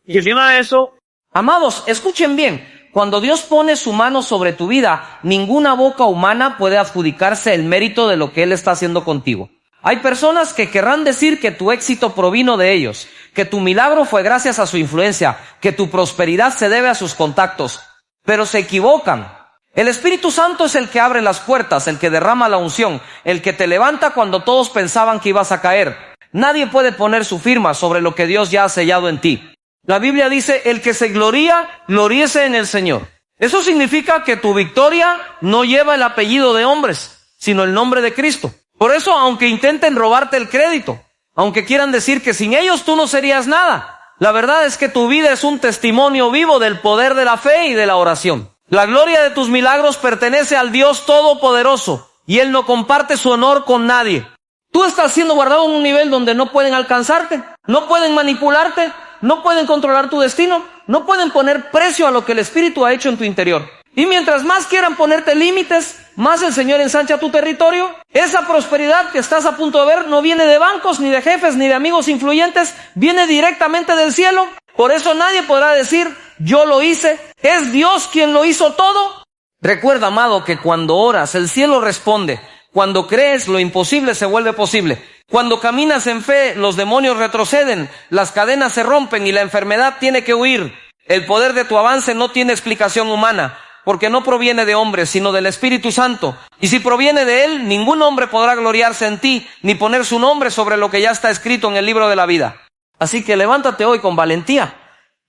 Y encima de eso, Amados, escuchen bien. Cuando Dios pone su mano sobre tu vida, ninguna boca humana puede adjudicarse el mérito de lo que Él está haciendo contigo. Hay personas que querrán decir que tu éxito provino de ellos, que tu milagro fue gracias a su influencia, que tu prosperidad se debe a sus contactos, pero se equivocan. El Espíritu Santo es el que abre las puertas, el que derrama la unción, el que te levanta cuando todos pensaban que ibas a caer. Nadie puede poner su firma sobre lo que Dios ya ha sellado en ti. La Biblia dice, el que se gloría, gloríese en el Señor. Eso significa que tu victoria no lleva el apellido de hombres, sino el nombre de Cristo. Por eso, aunque intenten robarte el crédito, aunque quieran decir que sin ellos tú no serías nada, la verdad es que tu vida es un testimonio vivo del poder de la fe y de la oración. La gloria de tus milagros pertenece al Dios Todopoderoso, y Él no comparte su honor con nadie. Tú estás siendo guardado en un nivel donde no pueden alcanzarte, no pueden manipularte, no pueden controlar tu destino, no pueden poner precio a lo que el Espíritu ha hecho en tu interior. Y mientras más quieran ponerte límites, más el Señor ensancha tu territorio. Esa prosperidad que estás a punto de ver no viene de bancos, ni de jefes, ni de amigos influyentes, viene directamente del cielo. Por eso nadie podrá decir, yo lo hice, es Dios quien lo hizo todo. Recuerda, amado, que cuando oras, el cielo responde. Cuando crees, lo imposible se vuelve posible. Cuando caminas en fe, los demonios retroceden, las cadenas se rompen y la enfermedad tiene que huir. El poder de tu avance no tiene explicación humana, porque no proviene de hombres, sino del Espíritu Santo. Y si proviene de Él, ningún hombre podrá gloriarse en ti, ni poner su nombre sobre lo que ya está escrito en el libro de la vida. Así que levántate hoy con valentía.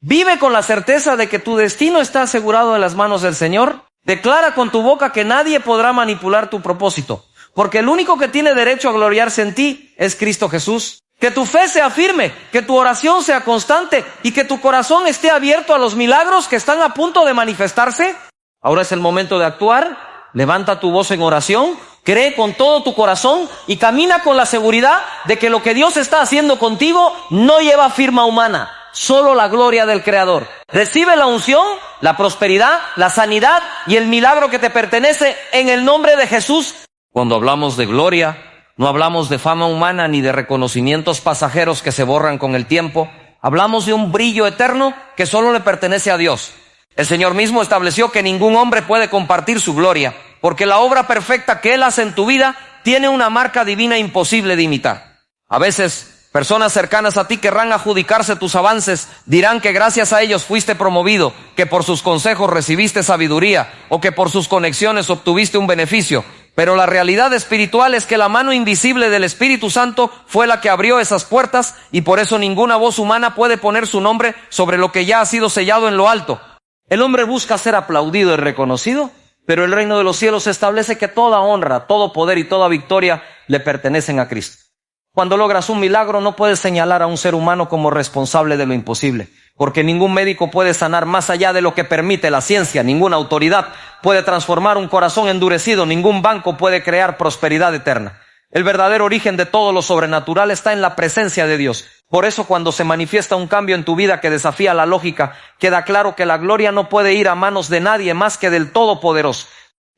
Vive con la certeza de que tu destino está asegurado en las manos del Señor. Declara con tu boca que nadie podrá manipular tu propósito, porque el único que tiene derecho a gloriarse en ti es Cristo Jesús. Que tu fe sea firme, que tu oración sea constante y que tu corazón esté abierto a los milagros que están a punto de manifestarse. Ahora es el momento de actuar. Levanta tu voz en oración, cree con todo tu corazón y camina con la seguridad de que lo que Dios está haciendo contigo no lleva firma humana, solo la gloria del Creador. Recibe la unción, la prosperidad, la sanidad y el milagro que te pertenece en el nombre de Jesús. Cuando hablamos de gloria, no hablamos de fama humana ni de reconocimientos pasajeros que se borran con el tiempo. Hablamos de un brillo eterno que solo le pertenece a Dios. El Señor mismo estableció que ningún hombre puede compartir su gloria, porque la obra perfecta que Él hace en tu vida tiene una marca divina imposible de imitar. A veces, personas cercanas a ti querrán adjudicarse tus avances, dirán que gracias a ellos fuiste promovido, que por sus consejos recibiste sabiduría, o que por sus conexiones obtuviste un beneficio. Pero la realidad espiritual es que la mano invisible del Espíritu Santo fue la que abrió esas puertas y por eso ninguna voz humana puede poner su nombre sobre lo que ya ha sido sellado en lo alto. El hombre busca ser aplaudido y reconocido, pero el reino de los cielos establece que toda honra, todo poder y toda victoria le pertenecen a Cristo. Cuando logras un milagro no puedes señalar a un ser humano como responsable de lo imposible, porque ningún médico puede sanar más allá de lo que permite la ciencia, ninguna autoridad puede transformar un corazón endurecido, ningún banco puede crear prosperidad eterna. El verdadero origen de todo lo sobrenatural está en la presencia de Dios. Por eso cuando se manifiesta un cambio en tu vida que desafía la lógica, queda claro que la gloria no puede ir a manos de nadie más que del Todopoderoso.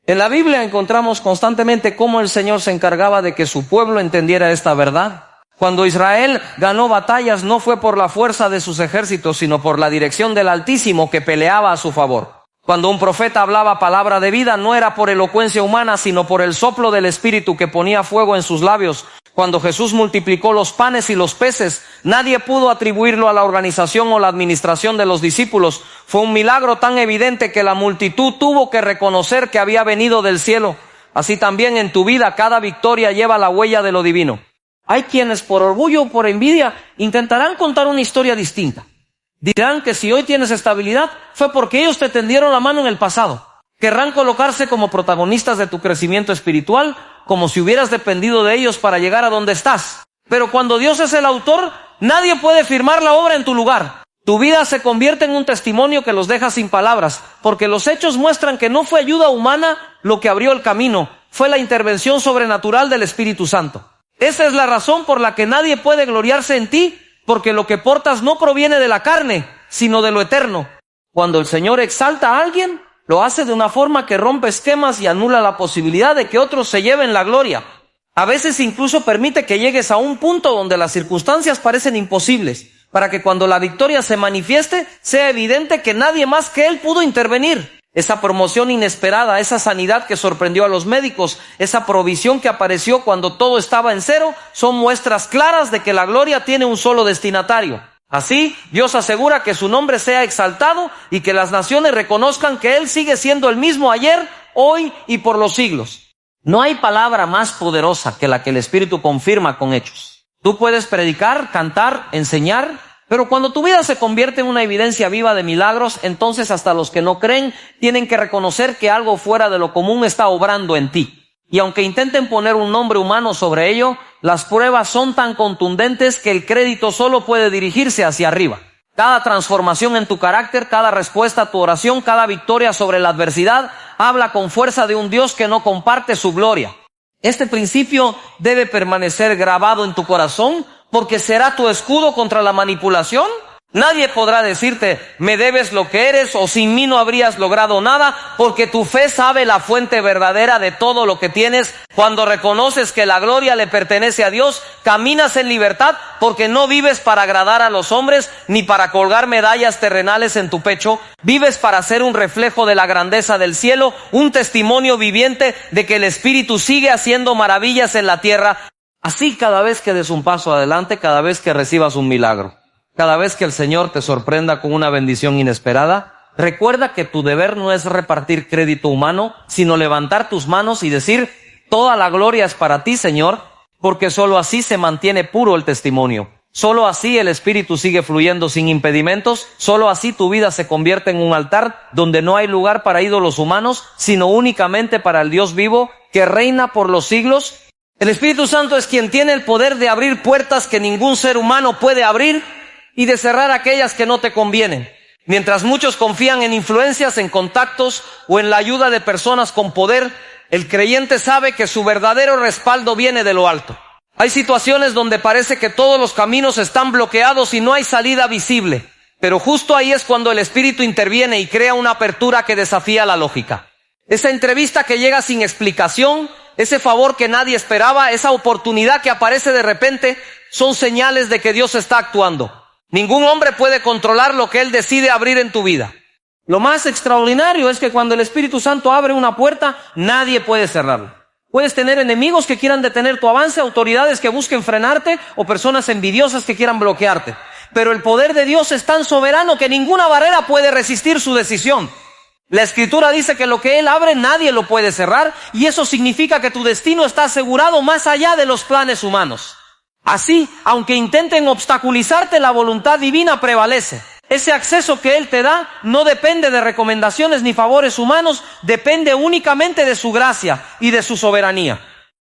En la Biblia encontramos constantemente cómo el Señor se encargaba de que su pueblo entendiera esta verdad. Cuando Israel ganó batallas no fue por la fuerza de sus ejércitos, sino por la dirección del Altísimo que peleaba a su favor. Cuando un profeta hablaba palabra de vida no era por elocuencia humana, sino por el soplo del Espíritu que ponía fuego en sus labios. Cuando Jesús multiplicó los panes y los peces, nadie pudo atribuirlo a la organización o la administración de los discípulos. Fue un milagro tan evidente que la multitud tuvo que reconocer que había venido del cielo. Así también en tu vida cada victoria lleva la huella de lo divino. Hay quienes por orgullo o por envidia intentarán contar una historia distinta. Dirán que si hoy tienes estabilidad fue porque ellos te tendieron la mano en el pasado. Querrán colocarse como protagonistas de tu crecimiento espiritual, como si hubieras dependido de ellos para llegar a donde estás. Pero cuando Dios es el autor, nadie puede firmar la obra en tu lugar. Tu vida se convierte en un testimonio que los deja sin palabras, porque los hechos muestran que no fue ayuda humana lo que abrió el camino, fue la intervención sobrenatural del Espíritu Santo. Esa es la razón por la que nadie puede gloriarse en ti, porque lo que portas no proviene de la carne, sino de lo eterno. Cuando el Señor exalta a alguien, lo hace de una forma que rompe esquemas y anula la posibilidad de que otros se lleven la gloria. A veces incluso permite que llegues a un punto donde las circunstancias parecen imposibles, para que cuando la victoria se manifieste, sea evidente que nadie más que Él pudo intervenir. Esa promoción inesperada, esa sanidad que sorprendió a los médicos, esa provisión que apareció cuando todo estaba en cero, son muestras claras de que la gloria tiene un solo destinatario. Así, Dios asegura que su nombre sea exaltado y que las naciones reconozcan que Él sigue siendo el mismo ayer, hoy y por los siglos. No hay palabra más poderosa que la que el Espíritu confirma con hechos. Tú puedes predicar, cantar, enseñar, pero cuando tu vida se convierte en una evidencia viva de milagros, entonces hasta los que no creen tienen que reconocer que algo fuera de lo común está obrando en ti. Y aunque intenten poner un nombre humano sobre ello, las pruebas son tan contundentes que el crédito solo puede dirigirse hacia arriba. Cada transformación en tu carácter, cada respuesta a tu oración, cada victoria sobre la adversidad, habla con fuerza de un Dios que no comparte su gloria. Este principio debe permanecer grabado en tu corazón porque será tu escudo contra la manipulación. Nadie podrá decirte, me debes lo que eres o sin mí no habrías logrado nada, porque tu fe sabe la fuente verdadera de todo lo que tienes. Cuando reconoces que la gloria le pertenece a Dios, caminas en libertad porque no vives para agradar a los hombres ni para colgar medallas terrenales en tu pecho. Vives para ser un reflejo de la grandeza del cielo, un testimonio viviente de que el Espíritu sigue haciendo maravillas en la tierra. Así cada vez que des un paso adelante, cada vez que recibas un milagro, cada vez que el Señor te sorprenda con una bendición inesperada, recuerda que tu deber no es repartir crédito humano, sino levantar tus manos y decir, toda la gloria es para ti, Señor, porque solo así se mantiene puro el testimonio. Solo así el Espíritu sigue fluyendo sin impedimentos, solo así tu vida se convierte en un altar donde no hay lugar para ídolos humanos, sino únicamente para el Dios vivo que reina por los siglos. El Espíritu Santo es quien tiene el poder de abrir puertas que ningún ser humano puede abrir, y de cerrar aquellas que no te convienen. Mientras muchos confían en influencias, en contactos o en la ayuda de personas con poder, el creyente sabe que su verdadero respaldo viene de lo alto. Hay situaciones donde parece que todos los caminos están bloqueados y no hay salida visible, pero justo ahí es cuando el Espíritu interviene y crea una apertura que desafía la lógica. Esa entrevista que llega sin explicación, ese favor que nadie esperaba, esa oportunidad que aparece de repente, son señales de que Dios está actuando. Ningún hombre puede controlar lo que Él decide abrir en tu vida. Lo más extraordinario es que cuando el Espíritu Santo abre una puerta, nadie puede cerrarla. Puedes tener enemigos que quieran detener tu avance, autoridades que busquen frenarte o personas envidiosas que quieran bloquearte. Pero el poder de Dios es tan soberano que ninguna barrera puede resistir su decisión. La Escritura dice que lo que Él abre nadie lo puede cerrar, y eso significa que tu destino está asegurado más allá de los planes humanos. Así, aunque intenten obstaculizarte, la voluntad divina prevalece. Ese acceso que Él te da no depende de recomendaciones ni favores humanos, depende únicamente de su gracia y de su soberanía.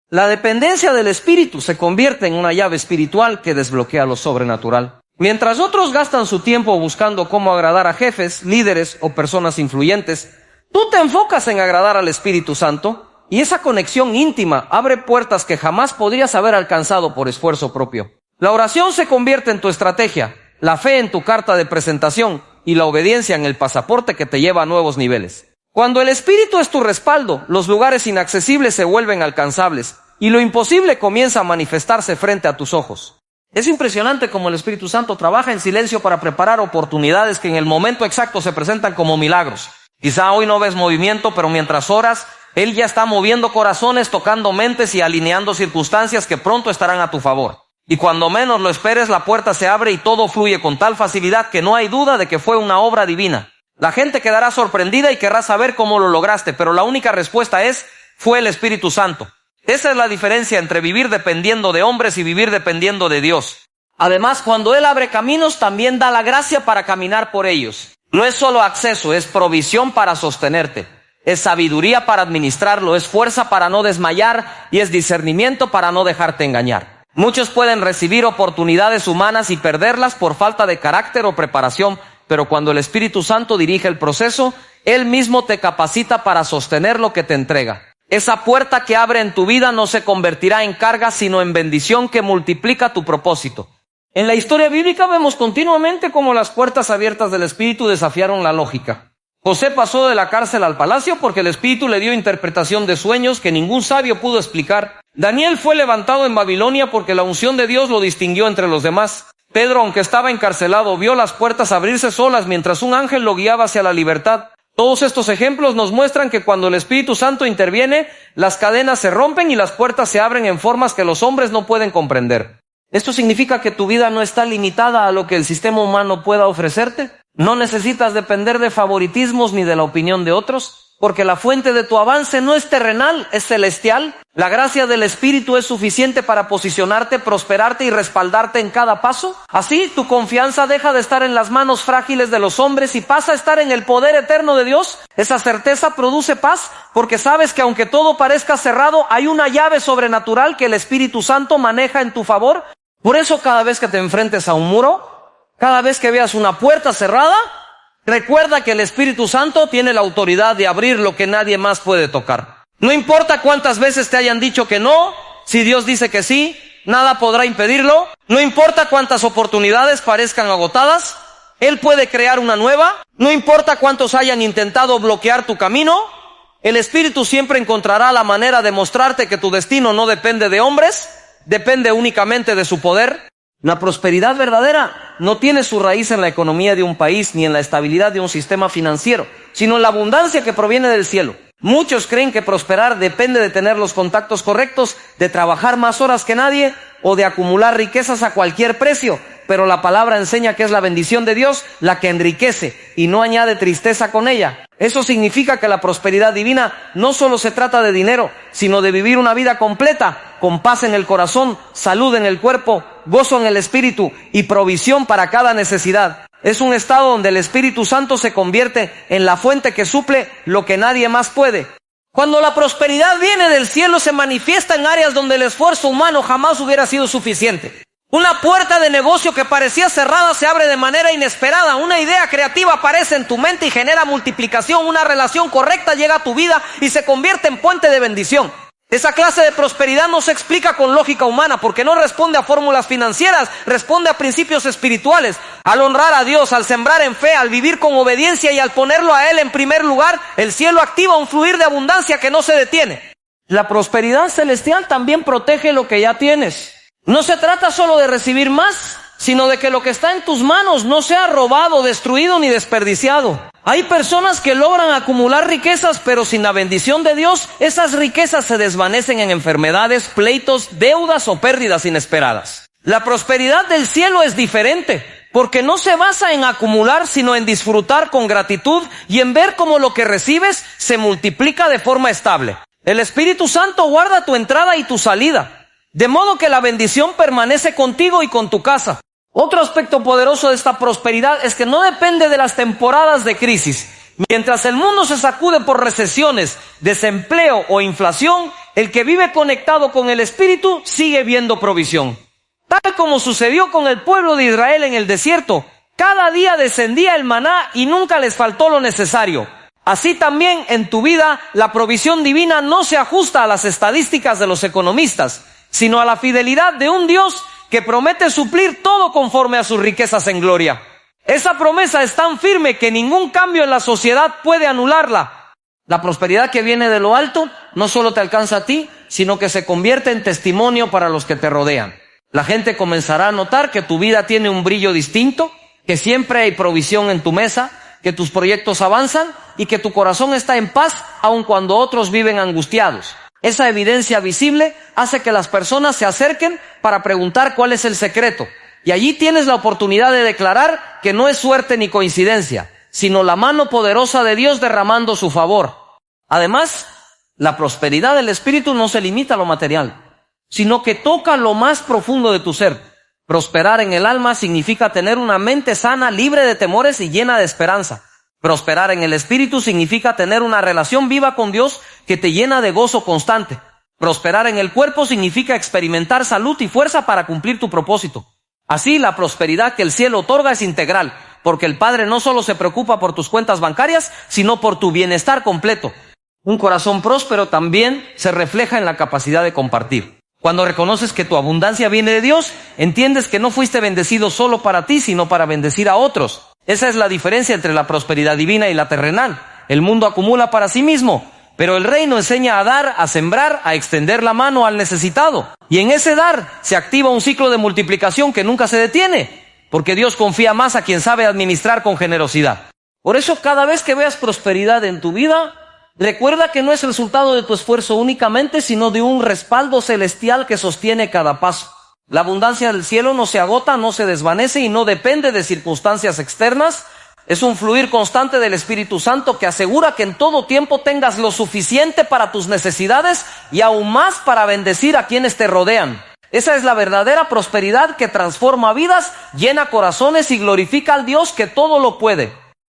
La dependencia del Espíritu se convierte en una llave espiritual que desbloquea lo sobrenatural. Mientras otros gastan su tiempo buscando cómo agradar a jefes, líderes o personas influyentes, tú te enfocas en agradar al Espíritu Santo. Y esa conexión íntima abre puertas que jamás podrías haber alcanzado por esfuerzo propio. La oración se convierte en tu estrategia, la fe en tu carta de presentación y la obediencia en el pasaporte que te lleva a nuevos niveles. Cuando el Espíritu es tu respaldo, los lugares inaccesibles se vuelven alcanzables y lo imposible comienza a manifestarse frente a tus ojos. Es impresionante cómo el Espíritu Santo trabaja en silencio para preparar oportunidades que en el momento exacto se presentan como milagros. Quizá hoy no ves movimiento, pero mientras oras, Él ya está moviendo corazones, tocando mentes y alineando circunstancias que pronto estarán a tu favor. Y cuando menos lo esperes, la puerta se abre y todo fluye con tal facilidad que no hay duda de que fue una obra divina. La gente quedará sorprendida y querrá saber cómo lo lograste, pero la única respuesta es, fue el Espíritu Santo. Esa es la diferencia entre vivir dependiendo de hombres y vivir dependiendo de Dios. Además, cuando Él abre caminos, también da la gracia para caminar por ellos. No es solo acceso, es provisión para sostenerte. Es sabiduría para administrarlo, es fuerza para no desmayar y es discernimiento para no dejarte engañar. Muchos pueden recibir oportunidades humanas y perderlas por falta de carácter o preparación, pero cuando el Espíritu Santo dirige el proceso, Él mismo te capacita para sostener lo que te entrega. Esa puerta que abre en tu vida no se convertirá en carga, sino en bendición que multiplica tu propósito. En la historia bíblica vemos continuamente cómo las puertas abiertas del Espíritu desafiaron la lógica. José pasó de la cárcel al palacio porque el Espíritu le dio interpretación de sueños que ningún sabio pudo explicar. Daniel fue levantado en Babilonia porque la unción de Dios lo distinguió entre los demás. Pedro, aunque estaba encarcelado, vio las puertas abrirse solas mientras un ángel lo guiaba hacia la libertad. Todos estos ejemplos nos muestran que cuando el Espíritu Santo interviene, las cadenas se rompen y las puertas se abren en formas que los hombres no pueden comprender. Esto significa que tu vida no está limitada a lo que el sistema humano pueda ofrecerte. No necesitas depender de favoritismos ni de la opinión de otros, porque la fuente de tu avance no es terrenal, es celestial. La gracia del Espíritu es suficiente para posicionarte, prosperarte y respaldarte en cada paso. Así, tu confianza deja de estar en las manos frágiles de los hombres y pasa a estar en el poder eterno de Dios. Esa certeza produce paz, porque sabes que aunque todo parezca cerrado, hay una llave sobrenatural que el Espíritu Santo maneja en tu favor. Por eso, cada vez que te enfrentes a un muro, cada vez que veas una puerta cerrada, recuerda que el Espíritu Santo tiene la autoridad de abrir lo que nadie más puede tocar. No importa cuántas veces te hayan dicho que no, si Dios dice que sí, nada podrá impedirlo. No importa cuántas oportunidades parezcan agotadas, Él puede crear una nueva. No importa cuántos hayan intentado bloquear tu camino, el Espíritu siempre encontrará la manera de mostrarte que tu destino no depende de hombres, depende únicamente de su poder. La prosperidad verdadera no tiene su raíz en la economía de un país ni en la estabilidad de un sistema financiero, sino en la abundancia que proviene del cielo. Muchos creen que prosperar depende de tener los contactos correctos, de trabajar más horas que nadie o de acumular riquezas a cualquier precio, pero la palabra enseña que es la bendición de Dios la que enriquece y no añade tristeza con ella. Eso significa que la prosperidad divina no solo se trata de dinero, sino de vivir una vida completa, con paz en el corazón, salud en el cuerpo, gozo en el espíritu y provisión para cada necesidad. Es un estado donde el Espíritu Santo se convierte en la fuente que suple lo que nadie más puede. Cuando la prosperidad viene del cielo, se manifiesta en áreas donde el esfuerzo humano jamás hubiera sido suficiente. Una puerta de negocio que parecía cerrada se abre de manera inesperada. Una idea creativa aparece en tu mente y genera multiplicación. Una relación correcta llega a tu vida y se convierte en puente de bendición. Esa clase de prosperidad no se explica con lógica humana, porque no responde a fórmulas financieras, responde a principios espirituales. Al honrar a Dios, al sembrar en fe, al vivir con obediencia y al ponerlo a Él en primer lugar, el cielo activa un fluir de abundancia que no se detiene. La prosperidad celestial también protege lo que ya tienes. No se trata solo de recibir más, sino de que lo que está en tus manos no sea robado, destruido ni desperdiciado. Hay personas que logran acumular riquezas, pero sin la bendición de Dios, esas riquezas se desvanecen en enfermedades, pleitos, deudas o pérdidas inesperadas. La prosperidad del cielo es diferente, porque no se basa en acumular, sino en disfrutar con gratitud y en ver cómo lo que recibes se multiplica de forma estable. El Espíritu Santo guarda tu entrada y tu salida, de modo que la bendición permanece contigo y con tu casa. Otro aspecto poderoso de esta prosperidad es que no depende de las temporadas de crisis. Mientras el mundo se sacude por recesiones, desempleo o inflación, el que vive conectado con el Espíritu sigue viendo provisión. Tal como sucedió con el pueblo de Israel en el desierto, cada día descendía el maná y nunca les faltó lo necesario. Así también en tu vida, la provisión divina no se ajusta a las estadísticas de los economistas, sino a la fidelidad de un Dios que promete suplir todo conforme a sus riquezas en gloria. Esa promesa es tan firme que ningún cambio en la sociedad puede anularla. La prosperidad que viene de lo alto no solo te alcanza a ti, sino que se convierte en testimonio para los que te rodean. La gente comenzará a notar que tu vida tiene un brillo distinto, que siempre hay provisión en tu mesa, que tus proyectos avanzan y que tu corazón está en paz aun cuando otros viven angustiados. Esa evidencia visible hace que las personas se acerquen para preguntar cuál es el secreto. Y allí tienes la oportunidad de declarar que no es suerte ni coincidencia, sino la mano poderosa de Dios derramando su favor. Además, la prosperidad del Espíritu no se limita a lo material, sino que toca lo más profundo de tu ser. Prosperar en el alma significa tener una mente sana, libre de temores y llena de esperanza. Prosperar en el Espíritu significa tener una relación viva con Dios que te llena de gozo constante. Prosperar en el cuerpo significa experimentar salud y fuerza para cumplir tu propósito. Así, la prosperidad que el cielo otorga es integral, porque el Padre no solo se preocupa por tus cuentas bancarias, sino por tu bienestar completo. Un corazón próspero también se refleja en la capacidad de compartir. Cuando reconoces que tu abundancia viene de Dios, entiendes que no fuiste bendecido solo para ti, sino para bendecir a otros. Esa es la diferencia entre la prosperidad divina y la terrenal. El mundo acumula para sí mismo, pero el reino enseña a dar, a sembrar, a extender la mano al necesitado. Y en ese dar se activa un ciclo de multiplicación que nunca se detiene, porque Dios confía más a quien sabe administrar con generosidad. Por eso, cada vez que veas prosperidad en tu vida, recuerda que no es resultado de tu esfuerzo únicamente, sino de un respaldo celestial que sostiene cada paso. La abundancia del cielo no se agota, no se desvanece y no depende de circunstancias externas. Es un fluir constante del Espíritu Santo que asegura que en todo tiempo tengas lo suficiente para tus necesidades y aún más para bendecir a quienes te rodean. Esa es la verdadera prosperidad que transforma vidas, llena corazones y glorifica al Dios que todo lo puede.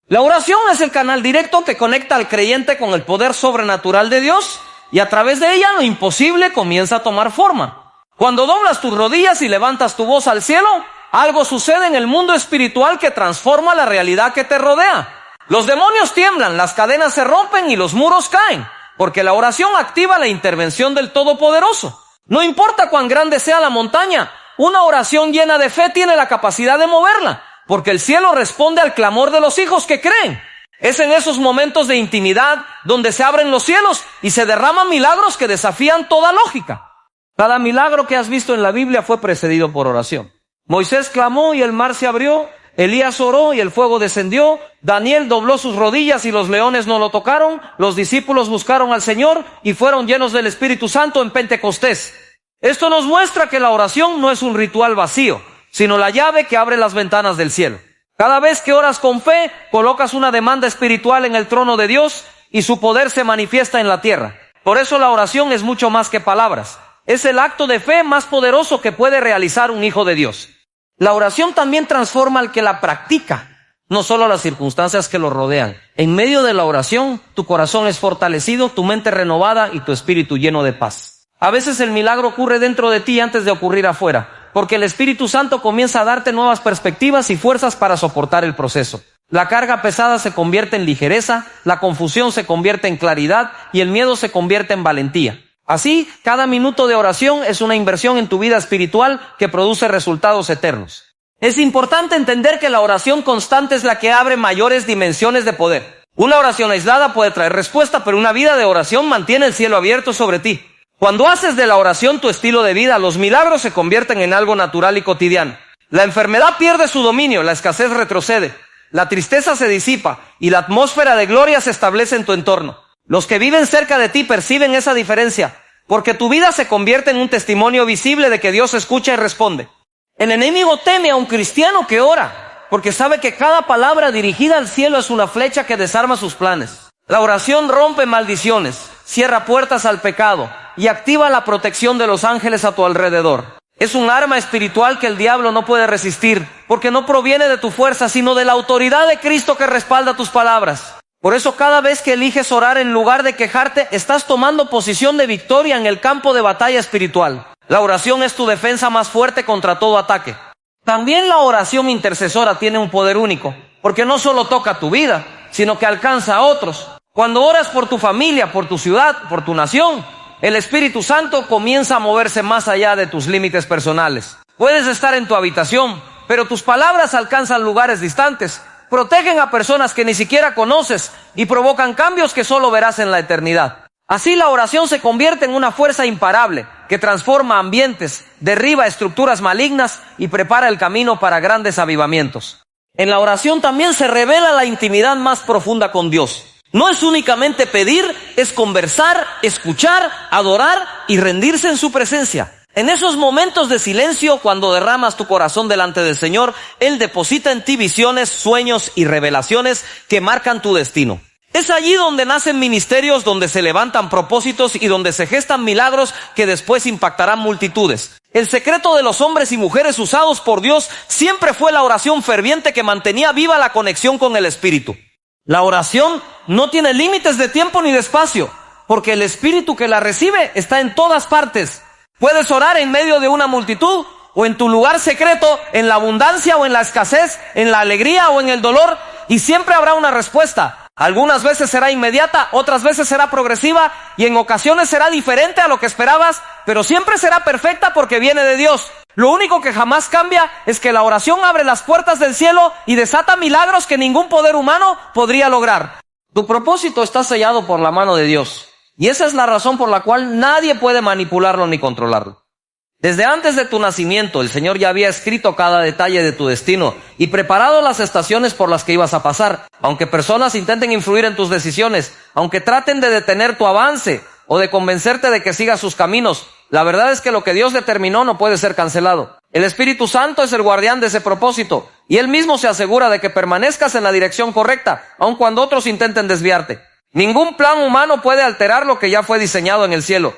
La oración es el canal directo que conecta al creyente con el poder sobrenatural de Dios, y a través de ella lo imposible comienza a tomar forma. Cuando doblas tus rodillas y levantas tu voz al cielo, algo sucede en el mundo espiritual que transforma la realidad que te rodea. Los demonios tiemblan, las cadenas se rompen y los muros caen, porque la oración activa la intervención del Todopoderoso. No importa cuán grande sea la montaña, una oración llena de fe tiene la capacidad de moverla, porque el cielo responde al clamor de los hijos que creen. Es en esos momentos de intimidad donde se abren los cielos y se derraman milagros que desafían toda lógica. Cada milagro que has visto en la Biblia fue precedido por oración. Moisés clamó y el mar se abrió, Elías oró y el fuego descendió, Daniel dobló sus rodillas y los leones no lo tocaron, los discípulos buscaron al Señor y fueron llenos del Espíritu Santo en Pentecostés. Esto nos muestra que la oración no es un ritual vacío, sino la llave que abre las ventanas del cielo. Cada vez que oras con fe, colocas una demanda espiritual en el trono de Dios y su poder se manifiesta en la tierra. Por eso la oración es mucho más que palabras. Es el acto de fe más poderoso que puede realizar un hijo de Dios. La oración también transforma al que la practica, no solo las circunstancias que lo rodean. En medio de la oración, tu corazón es fortalecido, tu mente renovada y tu espíritu lleno de paz. A veces el milagro ocurre dentro de ti antes de ocurrir afuera, porque el Espíritu Santo comienza a darte nuevas perspectivas y fuerzas para soportar el proceso. La carga pesada se convierte en ligereza, la confusión se convierte en claridad y el miedo se convierte en valentía. Así, cada minuto de oración es una inversión en tu vida espiritual que produce resultados eternos. Es importante entender que la oración constante es la que abre mayores dimensiones de poder. Una oración aislada puede traer respuesta, pero una vida de oración mantiene el cielo abierto sobre ti. Cuando haces de la oración tu estilo de vida, los milagros se convierten en algo natural y cotidiano. La enfermedad pierde su dominio, la escasez retrocede, la tristeza se disipa y la atmósfera de gloria se establece en tu entorno. Los que viven cerca de ti perciben esa diferencia, porque tu vida se convierte en un testimonio visible de que Dios escucha y responde. El enemigo teme a un cristiano que ora, porque sabe que cada palabra dirigida al cielo es una flecha que desarma sus planes. La oración rompe maldiciones, cierra puertas al pecado y activa la protección de los ángeles a tu alrededor. Es un arma espiritual que el diablo no puede resistir, porque no proviene de tu fuerza, sino de la autoridad de Cristo que respalda tus palabras. Por eso cada vez que eliges orar en lugar de quejarte, estás tomando posición de victoria en el campo de batalla espiritual. La oración es tu defensa más fuerte contra todo ataque. También la oración intercesora tiene un poder único, porque no solo toca tu vida, sino que alcanza a otros. Cuando oras por tu familia, por tu ciudad, por tu nación, el Espíritu Santo comienza a moverse más allá de tus límites personales. Puedes estar en tu habitación, pero tus palabras alcanzan lugares distantes. Protegen a personas que ni siquiera conoces y provocan cambios que solo verás en la eternidad. Así la oración se convierte en una fuerza imparable que transforma ambientes, derriba estructuras malignas y prepara el camino para grandes avivamientos. En la oración también se revela la intimidad más profunda con Dios. No es únicamente pedir, es conversar, escuchar, adorar y rendirse en su presencia. En esos momentos de silencio, cuando derramas tu corazón delante del Señor, Él deposita en ti visiones, sueños y revelaciones que marcan tu destino. Es allí donde nacen ministerios, donde se levantan propósitos y donde se gestan milagros que después impactarán multitudes. El secreto de los hombres y mujeres usados por Dios siempre fue la oración ferviente que mantenía viva la conexión con el Espíritu. La oración no tiene límites de tiempo ni de espacio, porque el Espíritu que la recibe está en todas partes. Puedes orar en medio de una multitud, o en tu lugar secreto, en la abundancia o en la escasez, en la alegría o en el dolor, y siempre habrá una respuesta. Algunas veces será inmediata, otras veces será progresiva, y en ocasiones será diferente a lo que esperabas, pero siempre será perfecta porque viene de Dios. Lo único que jamás cambia es que la oración abre las puertas del cielo y desata milagros que ningún poder humano podría lograr. Tu propósito está sellado por la mano de Dios, y esa es la razón por la cual nadie puede manipularlo ni controlarlo. Desde antes de tu nacimiento, el Señor ya había escrito cada detalle de tu destino y preparado las estaciones por las que ibas a pasar. Aunque personas intenten influir en tus decisiones, aunque traten de detener tu avance o de convencerte de que sigas sus caminos, la verdad es que lo que Dios determinó no puede ser cancelado. El Espíritu Santo es el guardián de ese propósito y Él mismo se asegura de que permanezcas en la dirección correcta, aun cuando otros intenten desviarte. Ningún plan humano puede alterar lo que ya fue diseñado en el cielo.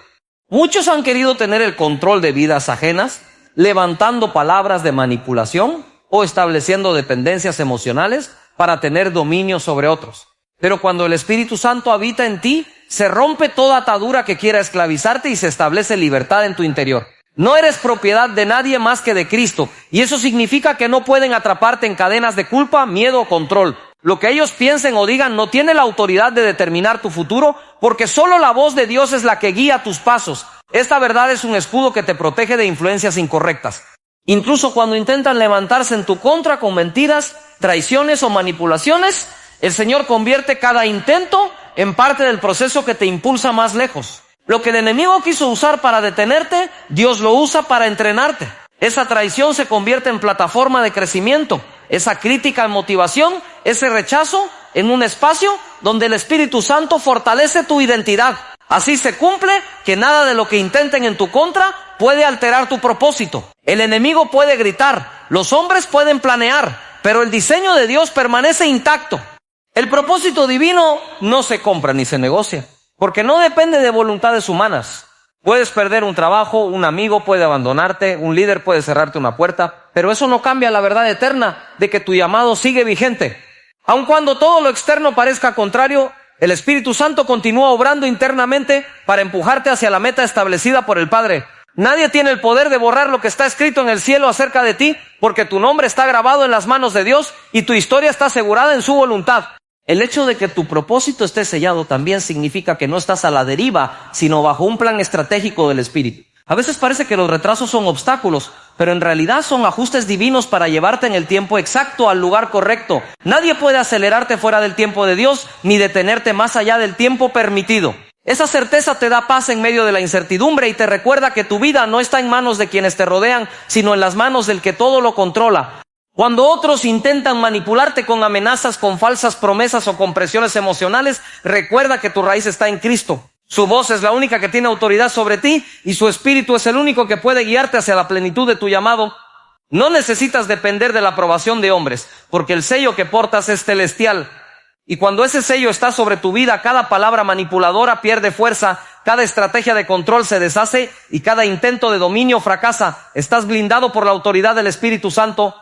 Muchos han querido tener el control de vidas ajenas, levantando palabras de manipulación o estableciendo dependencias emocionales para tener dominio sobre otros. Pero cuando el Espíritu Santo habita en ti, se rompe toda atadura que quiera esclavizarte y se establece libertad en tu interior. No eres propiedad de nadie más que de Cristo, y eso significa que no pueden atraparte en cadenas de culpa, miedo o control. Lo que ellos piensen o digan no tiene la autoridad de determinar tu futuro, porque solo la voz de Dios es la que guía tus pasos. Esta verdad es un escudo que te protege de influencias incorrectas. Incluso cuando intentan levantarse en tu contra con mentiras, traiciones o manipulaciones, el Señor convierte cada intento en parte del proceso que te impulsa más lejos. Lo que el enemigo quiso usar para detenerte, Dios lo usa para entrenarte. Esa traición se convierte en plataforma de crecimiento. Esa crítica en motivación, ese rechazo en un espacio donde el Espíritu Santo fortalece tu identidad. Así se cumple que nada de lo que intenten en tu contra puede alterar tu propósito. El enemigo puede gritar, los hombres pueden planear, pero el diseño de Dios permanece intacto. El propósito divino no se compra ni se negocia, porque no depende de voluntades humanas. Puedes perder un trabajo, un amigo puede abandonarte, un líder puede cerrarte una puerta, pero eso no cambia la verdad eterna de que tu llamado sigue vigente. Aun cuando todo lo externo parezca contrario, el Espíritu Santo continúa obrando internamente para empujarte hacia la meta establecida por el Padre. Nadie tiene el poder de borrar lo que está escrito en el cielo acerca de ti, porque tu nombre está grabado en las manos de Dios y tu historia está asegurada en su voluntad. El hecho de que tu propósito esté sellado también significa que no estás a la deriva, sino bajo un plan estratégico del Espíritu. A veces parece que los retrasos son obstáculos, pero en realidad son ajustes divinos para llevarte en el tiempo exacto al lugar correcto. Nadie puede acelerarte fuera del tiempo de Dios, ni detenerte más allá del tiempo permitido. Esa certeza te da paz en medio de la incertidumbre y te recuerda que tu vida no está en manos de quienes te rodean, sino en las manos del que todo lo controla. Cuando otros intentan manipularte con amenazas, con falsas promesas o con presiones emocionales, recuerda que tu raíz está en Cristo. Su voz es la única que tiene autoridad sobre ti y su espíritu es el único que puede guiarte hacia la plenitud de tu llamado. No necesitas depender de la aprobación de hombres, porque el sello que portas es celestial. Y cuando ese sello está sobre tu vida, cada palabra manipuladora pierde fuerza, cada estrategia de control se deshace y cada intento de dominio fracasa. Estás blindado por la autoridad del Espíritu Santo.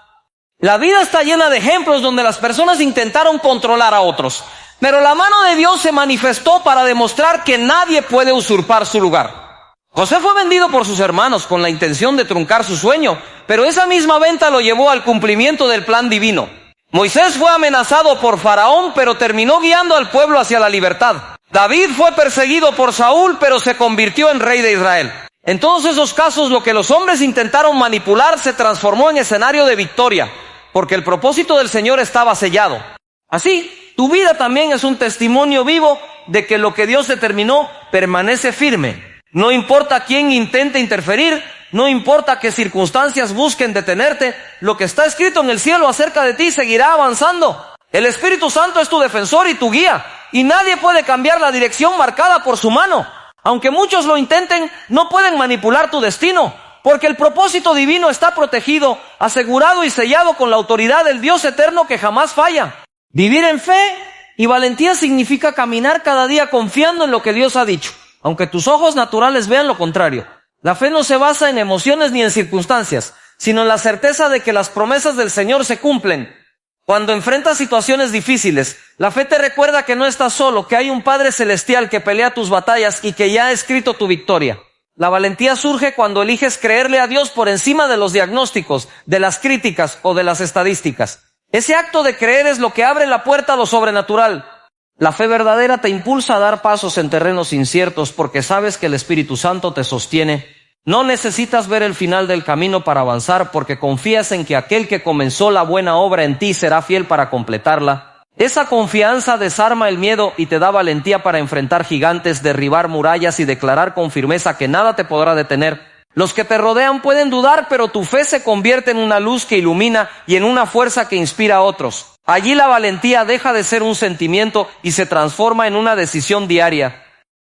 La vida está llena de ejemplos donde las personas intentaron controlar a otros, pero la mano de Dios se manifestó para demostrar que nadie puede usurpar su lugar. José fue vendido por sus hermanos con la intención de truncar su sueño, pero esa misma venta lo llevó al cumplimiento del plan divino. Moisés fue amenazado por Faraón, pero terminó guiando al pueblo hacia la libertad. David fue perseguido por Saúl, pero se convirtió en rey de Israel. En todos esos casos, lo que los hombres intentaron manipular se transformó en escenario de victoria, porque el propósito del Señor estaba sellado. Así, tu vida también es un testimonio vivo de que lo que Dios determinó permanece firme. No importa quién intente interferir, no importa qué circunstancias busquen detenerte, lo que está escrito en el cielo acerca de ti seguirá avanzando. El Espíritu Santo es tu defensor y tu guía, y nadie puede cambiar la dirección marcada por su mano. Aunque muchos lo intenten, no pueden manipular tu destino, porque el propósito divino está protegido, asegurado y sellado con la autoridad del Dios eterno que jamás falla. Vivir en fe y valentía significa caminar cada día confiando en lo que Dios ha dicho, aunque tus ojos naturales vean lo contrario. La fe no se basa en emociones ni en circunstancias, sino en la certeza de que las promesas del Señor se cumplen. Cuando enfrentas situaciones difíciles, la fe te recuerda que no estás solo, que hay un Padre Celestial que pelea tus batallas y que ya ha escrito tu victoria. La valentía surge cuando eliges creerle a Dios por encima de los diagnósticos, de las críticas o de las estadísticas. Ese acto de creer es lo que abre la puerta a lo sobrenatural. La fe verdadera te impulsa a dar pasos en terrenos inciertos porque sabes que el Espíritu Santo te sostiene. No necesitas ver el final del camino para avanzar porque confías en que aquel que comenzó la buena obra en ti será fiel para completarla. Esa confianza desarma el miedo y te da valentía para enfrentar gigantes, derribar murallas y declarar con firmeza que nada te podrá detener. Los que te rodean pueden dudar, pero tu fe se convierte en una luz que ilumina y en una fuerza que inspira a otros. Allí la valentía deja de ser un sentimiento y se transforma en una decisión diaria.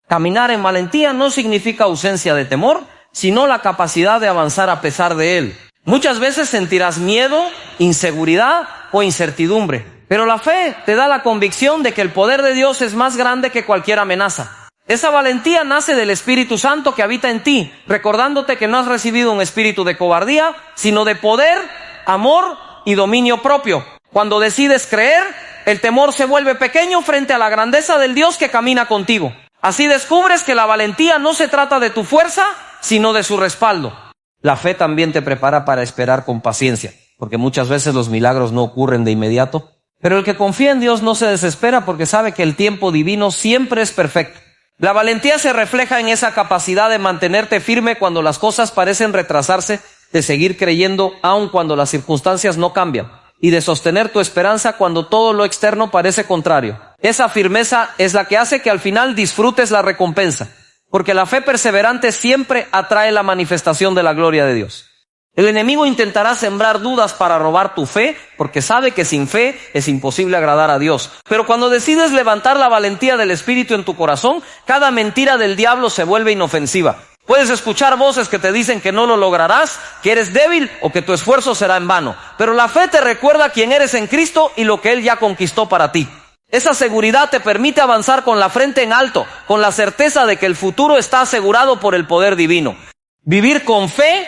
Caminar en valentía no significa ausencia de temor, sino la capacidad de avanzar a pesar de él. Muchas veces sentirás miedo, inseguridad o incertidumbre, pero la fe te da la convicción de que el poder de Dios es más grande que cualquier amenaza. Esa valentía nace del Espíritu Santo que habita en ti, recordándote que no has recibido un espíritu de cobardía, sino de poder, amor y dominio propio. Cuando decides creer, el temor se vuelve pequeño frente a la grandeza del Dios que camina contigo. Así descubres que la valentía no se trata de tu fuerza, sino de su respaldo. La fe también te prepara para esperar con paciencia, porque muchas veces los milagros no ocurren de inmediato. Pero el que confía en Dios no se desespera porque sabe que el tiempo divino siempre es perfecto. La valentía se refleja en esa capacidad de mantenerte firme cuando las cosas parecen retrasarse, de seguir creyendo aun cuando las circunstancias no cambian, y de sostener tu esperanza cuando todo lo externo parece contrario. Esa firmeza es la que hace que al final disfrutes la recompensa, porque la fe perseverante siempre atrae la manifestación de la gloria de Dios. El enemigo intentará sembrar dudas para robar tu fe, porque sabe que sin fe es imposible agradar a Dios. Pero cuando decides levantar la valentía del Espíritu en tu corazón, cada mentira del diablo se vuelve inofensiva. Puedes escuchar voces que te dicen que no lo lograrás, que eres débil o que tu esfuerzo será en vano. Pero la fe te recuerda quién eres en Cristo y lo que Él ya conquistó para ti. Esa seguridad te permite avanzar con la frente en alto, con la certeza de que el futuro está asegurado por el poder divino. Vivir con fe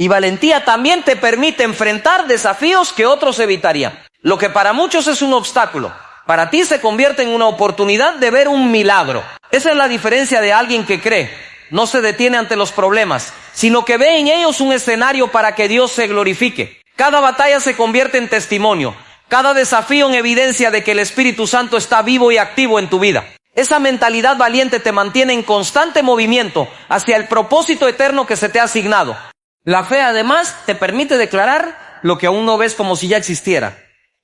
y valentía también te permite enfrentar desafíos que otros evitarían. Lo que para muchos es un obstáculo, para ti se convierte en una oportunidad de ver un milagro. Esa es la diferencia de alguien que cree. No se detiene ante los problemas, sino que ve en ellos un escenario para que Dios se glorifique. Cada batalla se convierte en testimonio, cada desafío en evidencia de que el Espíritu Santo está vivo y activo en tu vida. Esa mentalidad valiente te mantiene en constante movimiento hacia el propósito eterno que se te ha asignado. La fe además te permite declarar lo que aún no ves como si ya existiera.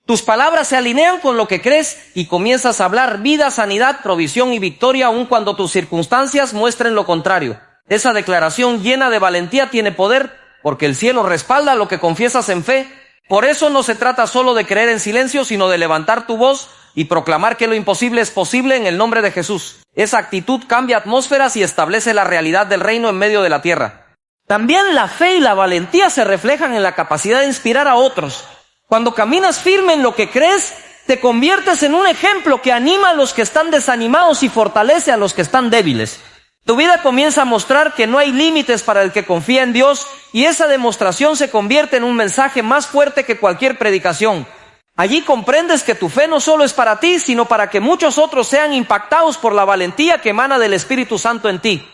Tus palabras se alinean con lo que crees y comienzas a hablar vida, sanidad, provisión y victoria aun cuando tus circunstancias muestren lo contrario. Esa declaración llena de valentía tiene poder porque el cielo respalda lo que confiesas en fe. Por eso no se trata solo de creer en silencio, sino de levantar tu voz y proclamar que lo imposible es posible en el nombre de Jesús. Esa actitud cambia atmósferas y establece la realidad del reino en medio de la tierra. También la fe y la valentía se reflejan en la capacidad de inspirar a otros. Cuando caminas firme en lo que crees, te conviertes en un ejemplo que anima a los que están desanimados y fortalece a los que están débiles. Tu vida comienza a mostrar que no hay límites para el que confía en Dios, y esa demostración se convierte en un mensaje más fuerte que cualquier predicación. Allí comprendes que tu fe no solo es para ti, sino para que muchos otros sean impactados por la valentía que emana del Espíritu Santo en ti.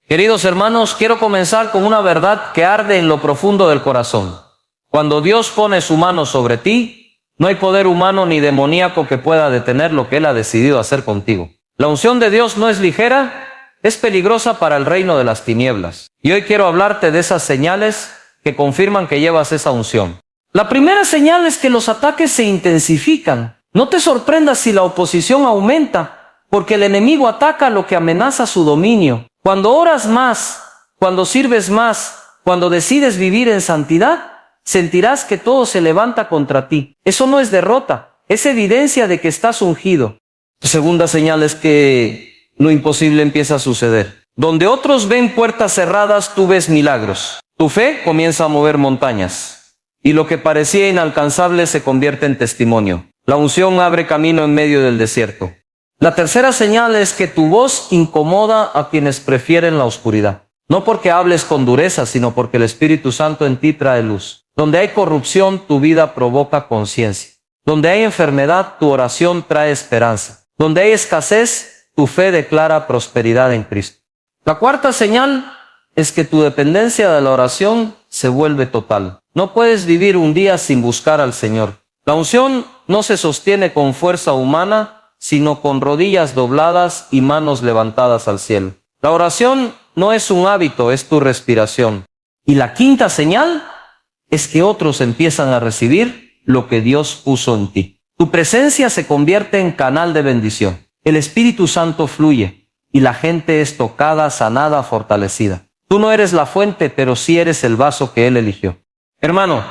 Queridos hermanos, quiero comenzar con una verdad que arde en lo profundo del corazón. Cuando Dios pone su mano sobre ti, no hay poder humano ni demoníaco que pueda detener lo que Él ha decidido hacer contigo. La unción de Dios no es ligera, es peligrosa para el reino de las tinieblas. Y hoy quiero hablarte de esas señales que confirman que llevas esa unción. La primera señal es que los ataques se intensifican. No te sorprendas si la oposición aumenta, porque el enemigo ataca lo que amenaza su dominio. Cuando oras más, cuando sirves más, cuando decides vivir en santidad, sentirás que todo se levanta contra ti. Eso no es derrota, es evidencia de que estás ungido. La segunda señal es que lo imposible empieza a suceder. Donde otros ven puertas cerradas, tú ves milagros. Tu fe comienza a mover montañas, y lo que parecía inalcanzable se convierte en testimonio. La unción abre camino en medio del desierto. La tercera señal es que tu voz incomoda a quienes prefieren la oscuridad. No porque hables con dureza, sino porque el Espíritu Santo en ti trae luz. Donde hay corrupción, tu vida provoca conciencia. Donde hay enfermedad, tu oración trae esperanza. Donde hay escasez, tu fe declara prosperidad en Cristo. La cuarta señal es que tu dependencia de la oración se vuelve total. No puedes vivir un día sin buscar al Señor. La unción no se sostiene con fuerza humana, sino con rodillas dobladas y manos levantadas al cielo. La oración no es un hábito, es tu respiración. Y la quinta señal es que otros empiezan a recibir lo que Dios puso en ti. Tu presencia se convierte en canal de bendición. El Espíritu Santo fluye y la gente es tocada, sanada, fortalecida. Tú no eres la fuente, pero sí eres el vaso que Él eligió. Hermano,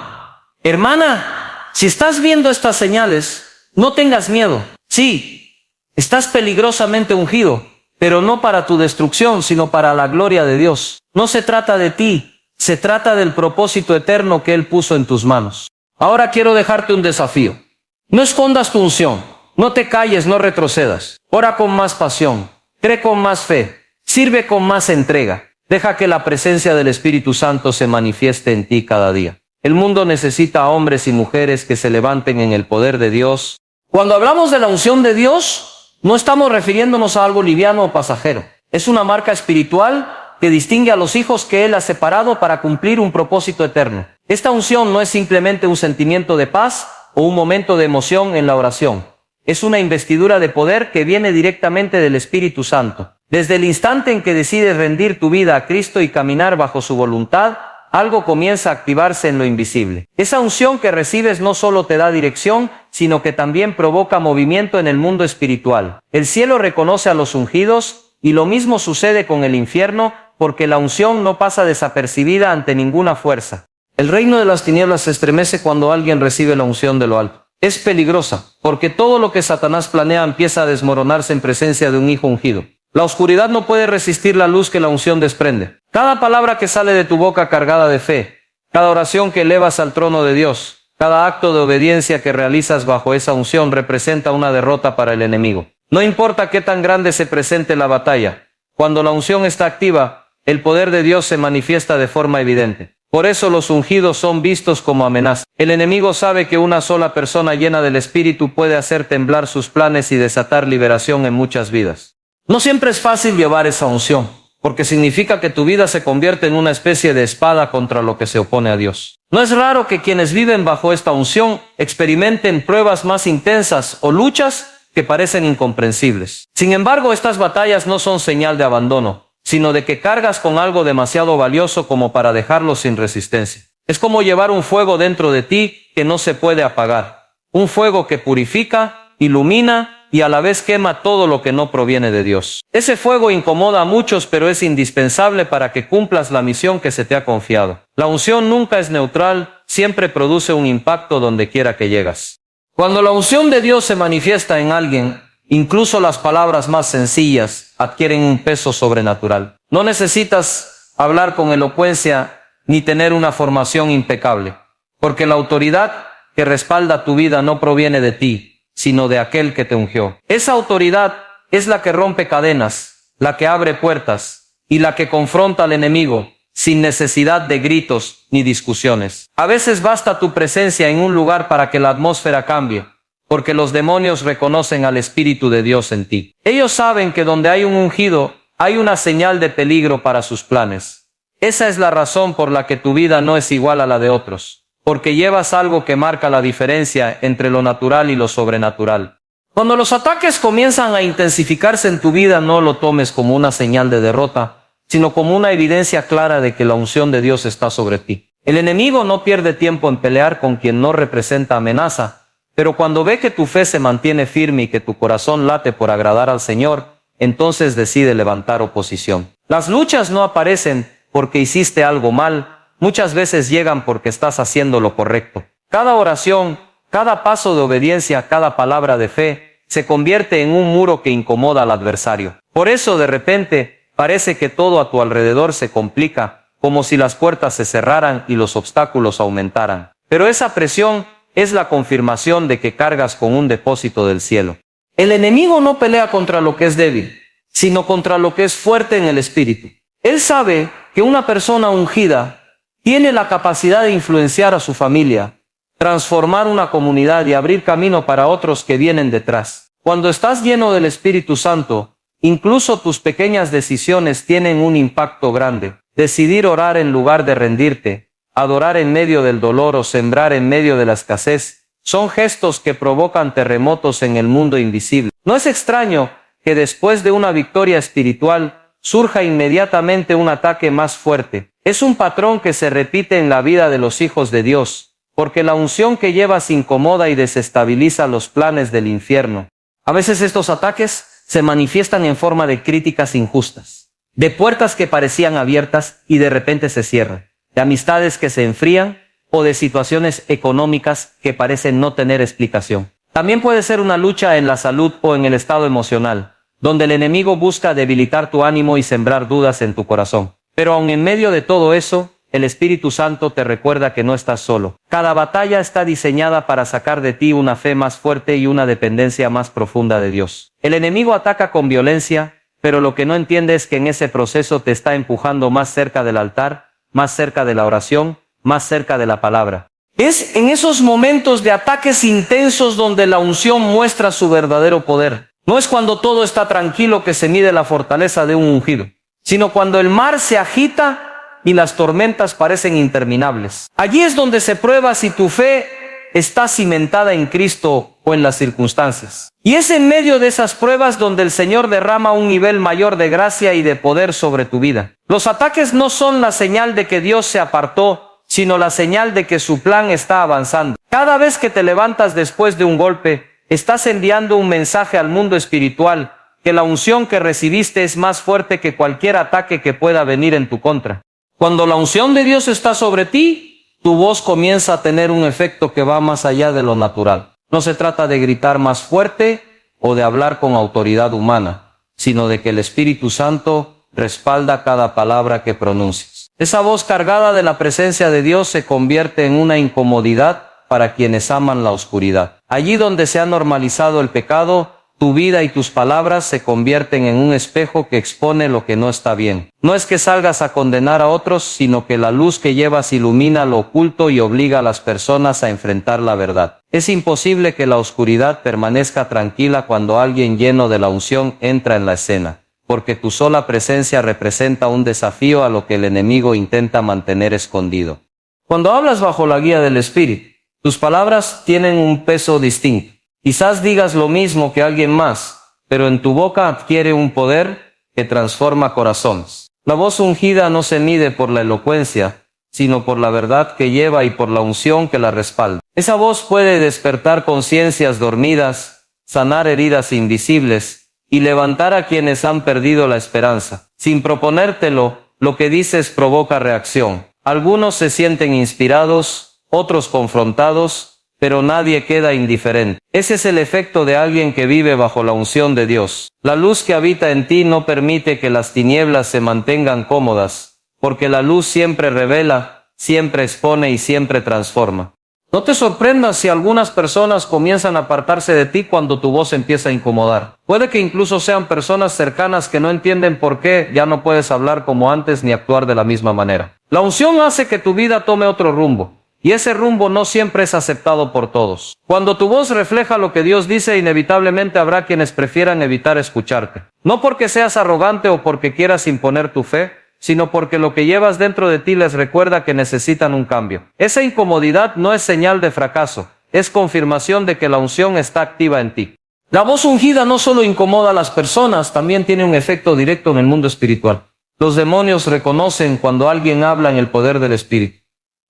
hermana, si estás viendo estas señales, no tengas miedo. Sí, estás peligrosamente ungido, pero no para tu destrucción, sino para la gloria de Dios. No se trata de ti, se trata del propósito eterno que Él puso en tus manos. Ahora quiero dejarte un desafío. No escondas tu unción, no te calles, no retrocedas. Ora con más pasión, cree con más fe, sirve con más entrega. Deja que la presencia del Espíritu Santo se manifieste en ti cada día. El mundo necesita a hombres y mujeres que se levanten en el poder de Dios. Cuando hablamos de la unción de Dios, no estamos refiriéndonos a algo liviano o pasajero. Es una marca espiritual que distingue a los hijos que Él ha separado para cumplir un propósito eterno. Esta unción no es simplemente un sentimiento de paz o un momento de emoción en la oración. Es una investidura de poder que viene directamente del Espíritu Santo. Desde el instante en que decides rendir tu vida a Cristo y caminar bajo su voluntad, algo comienza a activarse en lo invisible. Esa unción que recibes no solo te da dirección, sino que también provoca movimiento en el mundo espiritual. El cielo reconoce a los ungidos, y lo mismo sucede con el infierno, porque la unción no pasa desapercibida ante ninguna fuerza. El reino de las tinieblas se estremece cuando alguien recibe la unción de lo alto. Es peligrosa, porque todo lo que Satanás planea empieza a desmoronarse en presencia de un hijo ungido. La oscuridad no puede resistir la luz que la unción desprende. Cada palabra que sale de tu boca cargada de fe, cada oración que elevas al trono de Dios, cada acto de obediencia que realizas bajo esa unción representa una derrota para el enemigo. No importa qué tan grande se presente la batalla, cuando la unción está activa, el poder de Dios se manifiesta de forma evidente. Por eso los ungidos son vistos como amenaza. El enemigo sabe que una sola persona llena del Espíritu puede hacer temblar sus planes y desatar liberación en muchas vidas. No siempre es fácil llevar esa unción, porque significa que tu vida se convierte en una especie de espada contra lo que se opone a Dios. No es raro que quienes viven bajo esta unción experimenten pruebas más intensas o luchas que parecen incomprensibles. Sin embargo, estas batallas no son señal de abandono, sino de que cargas con algo demasiado valioso como para dejarlo sin resistencia. Es como llevar un fuego dentro de ti que no se puede apagar. Un fuego que purifica, ilumina y a la vez quema todo lo que no proviene de Dios. Ese fuego incomoda a muchos, pero es indispensable para que cumplas la misión que se te ha confiado. La unción nunca es neutral, siempre produce un impacto donde quiera que llegas. Cuando la unción de Dios se manifiesta en alguien, incluso las palabras más sencillas adquieren un peso sobrenatural. No necesitas hablar con elocuencia ni tener una formación impecable, porque la autoridad que respalda tu vida no proviene de ti, sino de aquel que te ungió. Esa autoridad es la que rompe cadenas, la que abre puertas y la que confronta al enemigo sin necesidad de gritos ni discusiones. A veces basta tu presencia en un lugar para que la atmósfera cambie, porque los demonios reconocen al Espíritu de Dios en ti. Ellos saben que donde hay un ungido, hay una señal de peligro para sus planes. Esa es la razón por la que tu vida no es igual a la de otros, porque llevas algo que marca la diferencia entre lo natural y lo sobrenatural. Cuando los ataques comienzan a intensificarse en tu vida, no lo tomes como una señal de derrota, sino como una evidencia clara de que la unción de Dios está sobre ti. El enemigo no pierde tiempo en pelear con quien no representa amenaza, pero cuando ve que tu fe se mantiene firme y que tu corazón late por agradar al Señor, entonces decide levantar oposición. Las luchas no aparecen porque hiciste algo mal, muchas veces llegan porque estás haciendo lo correcto. Cada oración, cada paso de obediencia, cada palabra de fe, se convierte en un muro que incomoda al adversario. Por eso, de repente, parece que todo a tu alrededor se complica, como si las puertas se cerraran y los obstáculos aumentaran. Pero esa presión es la confirmación de que cargas con un depósito del cielo. El enemigo no pelea contra lo que es débil, sino contra lo que es fuerte en el espíritu. Él sabe que una persona ungida tiene la capacidad de influenciar a su familia, transformar una comunidad y abrir camino para otros que vienen detrás. Cuando estás lleno del Espíritu Santo, incluso tus pequeñas decisiones tienen un impacto grande. Decidir orar en lugar de rendirte, adorar en medio del dolor o sembrar en medio de la escasez, son gestos que provocan terremotos en el mundo invisible. No es extraño que después de una victoria espiritual surja inmediatamente un ataque más fuerte. Es un patrón que se repite en la vida de los hijos de Dios, porque la unción que llevas incomoda y desestabiliza los planes del infierno. A veces estos ataques se manifiestan en forma de críticas injustas. de puertas que parecían abiertas y de repente se cierran, de amistades que se enfrían o de situaciones económicas que parecen no tener explicación. También puede ser una lucha en la salud o en el estado emocional, donde el enemigo busca debilitar tu ánimo y sembrar dudas en tu corazón. Pero aun en medio de todo eso, el Espíritu Santo te recuerda que no estás solo. Cada batalla está diseñada para sacar de ti una fe más fuerte y una dependencia más profunda de Dios. El enemigo ataca con violencia, pero lo que no entiende es que en ese proceso te está empujando más cerca del altar, más cerca de la oración, más cerca de la palabra. Es en esos momentos de ataques intensos donde la unción muestra su verdadero poder. No es cuando todo está tranquilo que se mide la fortaleza de un ungido, sino cuando el mar se agita y las tormentas parecen interminables. Allí es donde se prueba si tu fe está cimentada en Cristo o en las circunstancias. Y es en medio de esas pruebas donde el Señor derrama un nivel mayor de gracia y de poder sobre tu vida. Los ataques no son la señal de que Dios se apartó, sino la señal de que su plan está avanzando. Cada vez que te levantas después de un golpe, estás enviando un mensaje al mundo espiritual, que la unción que recibiste es más fuerte que cualquier ataque que pueda venir en tu contra. Cuando la unción de Dios está sobre ti, tu voz comienza a tener un efecto que va más allá de lo natural. No se trata de gritar más fuerte o de hablar con autoridad humana, sino de que el Espíritu Santo respalda cada palabra que pronuncias. Esa voz cargada de la presencia de Dios se convierte en una incomodidad para quienes aman la oscuridad. Allí donde se ha normalizado el pecado, tu vida y tus palabras se convierten en un espejo que expone lo que no está bien. No es que salgas a condenar a otros, sino que la luz que llevas ilumina lo oculto y obliga a las personas a enfrentar la verdad. Es imposible que la oscuridad permanezca tranquila cuando alguien lleno de la unción entra en la escena, porque tu sola presencia representa un desafío a lo que el enemigo intenta mantener escondido. Cuando hablas bajo la guía del Espíritu, tus palabras tienen un peso distinto. Quizás digas lo mismo que alguien más, pero en tu boca adquiere un poder que transforma corazones. La voz ungida no se mide por la elocuencia, sino por la verdad que lleva y por la unción que la respalda. Esa voz puede despertar conciencias dormidas, sanar heridas invisibles y levantar a quienes han perdido la esperanza. Sin proponértelo, lo que dices provoca reacción. Algunos se sienten inspirados, otros confrontados, pero nadie queda indiferente. Ese es el efecto de alguien que vive bajo la unción de Dios. La luz que habita en ti no permite que las tinieblas se mantengan cómodas, porque la luz siempre revela, siempre expone y siempre transforma. No te sorprendas si algunas personas comienzan a apartarse de ti cuando tu voz empieza a incomodar. Puede que incluso sean personas cercanas que no entienden por qué ya no puedes hablar como antes ni actuar de la misma manera. La unción hace que tu vida tome otro rumbo. Y ese rumbo no siempre es aceptado por todos. Cuando tu voz refleja lo que Dios dice, inevitablemente habrá quienes prefieran evitar escucharte. No porque seas arrogante o porque quieras imponer tu fe, sino porque lo que llevas dentro de ti les recuerda que necesitan un cambio. Esa incomodidad no es señal de fracaso, es confirmación de que la unción está activa en ti. La voz ungida no solo incomoda a las personas, también tiene un efecto directo en el mundo espiritual. Los demonios reconocen cuando alguien habla en el poder del Espíritu.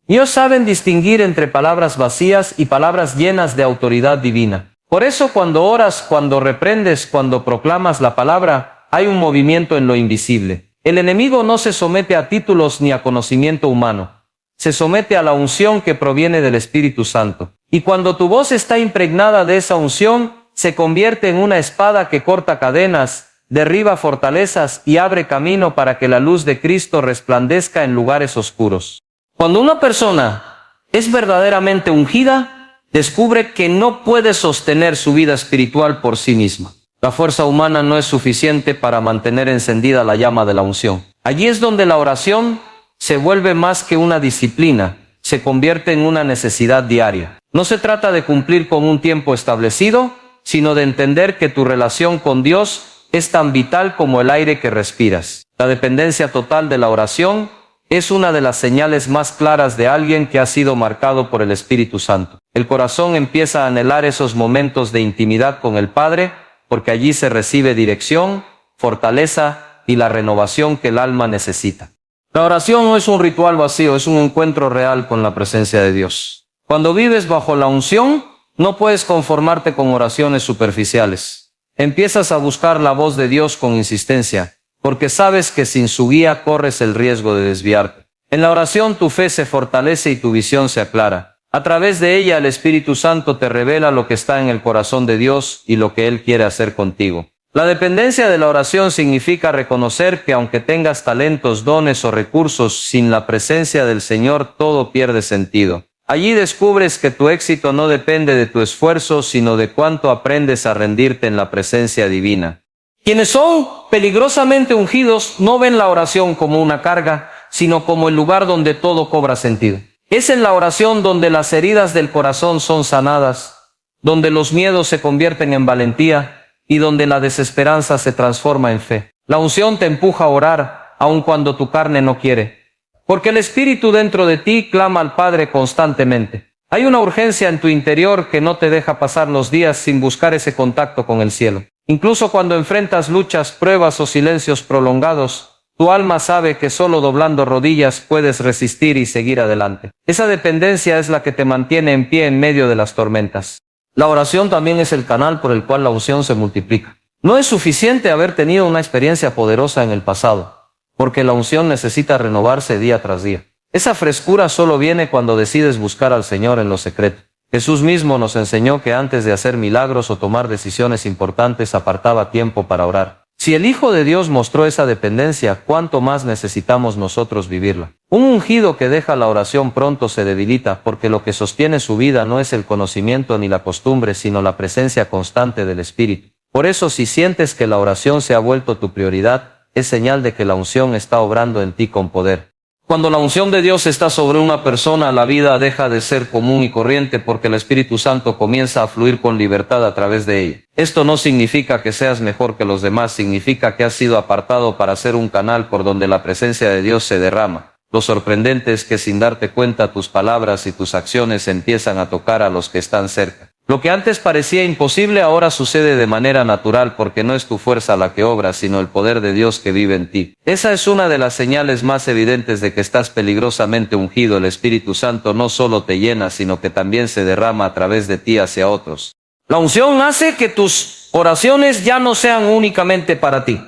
Ellos saben distinguir entre palabras vacías y palabras llenas de autoridad divina. Por eso cuando oras, cuando reprendes, cuando proclamas la palabra, hay un movimiento en lo invisible. El enemigo no se somete a títulos ni a conocimiento humano. Se somete a la unción que proviene del Espíritu Santo. Y cuando tu voz está impregnada de esa unción, se convierte en una espada que corta cadenas, derriba fortalezas y abre camino para que la luz de Cristo resplandezca en lugares oscuros. Cuando una persona es verdaderamente ungida, descubre que no puede sostener su vida espiritual por sí misma. La fuerza humana no es suficiente para mantener encendida la llama de la unción. Allí es donde la oración se vuelve más que una disciplina, se convierte en una necesidad diaria. No se trata de cumplir con un tiempo establecido, sino de entender que tu relación con Dios es tan vital como el aire que respiras. La dependencia total de la oración es una de las señales más claras de alguien que ha sido marcado por el Espíritu Santo. El corazón empieza a anhelar esos momentos de intimidad con el Padre, porque allí se recibe dirección, fortaleza y la renovación que el alma necesita. La oración no es un ritual vacío, es un encuentro real con la presencia de Dios. Cuando vives bajo la unción, no puedes conformarte con oraciones superficiales. Empiezas a buscar la voz de Dios con insistencia, porque sabes que sin su guía corres el riesgo de desviarte. En la oración tu fe se fortalece y tu visión se aclara. A través de ella el Espíritu Santo te revela lo que está en el corazón de Dios y lo que Él quiere hacer contigo. La dependencia de la oración significa reconocer que aunque tengas talentos, dones o recursos, sin la presencia del Señor todo pierde sentido. Allí descubres que tu éxito no depende de tu esfuerzo, sino de cuánto aprendes a rendirte en la presencia divina. Quienes son peligrosamente ungidos no ven la oración como una carga, sino como el lugar donde todo cobra sentido. Es en la oración donde las heridas del corazón son sanadas, donde los miedos se convierten en valentía y donde la desesperanza se transforma en fe. La unción te empuja a orar, aun cuando tu carne no quiere, porque el Espíritu dentro de ti clama al Padre constantemente. Hay una urgencia en tu interior que no te deja pasar los días sin buscar ese contacto con el cielo. Incluso cuando enfrentas luchas, pruebas o silencios prolongados, tu alma sabe que solo doblando rodillas puedes resistir y seguir adelante. Esa dependencia es la que te mantiene en pie en medio de las tormentas. La oración también es el canal por el cual la unción se multiplica. No es suficiente haber tenido una experiencia poderosa en el pasado, porque la unción necesita renovarse día tras día. Esa frescura solo viene cuando decides buscar al Señor en lo secreto. Jesús mismo nos enseñó que antes de hacer milagros o tomar decisiones importantes apartaba tiempo para orar. Si el Hijo de Dios mostró esa dependencia, ¿cuánto más necesitamos nosotros vivirla? Un ungido que deja la oración pronto se debilita, porque lo que sostiene su vida no es el conocimiento ni la costumbre, sino la presencia constante del Espíritu. Por eso, si sientes que la oración se ha vuelto tu prioridad, es señal de que la unción está obrando en ti con poder. Cuando la unción de Dios está sobre una persona, la vida deja de ser común y corriente porque el Espíritu Santo comienza a fluir con libertad a través de ella. Esto no significa que seas mejor que los demás, significa que has sido apartado para ser un canal por donde la presencia de Dios se derrama. Lo sorprendente es que sin darte cuenta tus palabras y tus acciones empiezan a tocar a los que están cerca. Lo que antes parecía imposible ahora sucede de manera natural porque no es tu fuerza la que obra, sino el poder de Dios que vive en ti. Esa es una de las señales más evidentes de que estás peligrosamente ungido. El Espíritu Santo no solo te llena, sino que también se derrama a través de ti hacia otros. La unción hace que tus oraciones ya no sean únicamente para ti.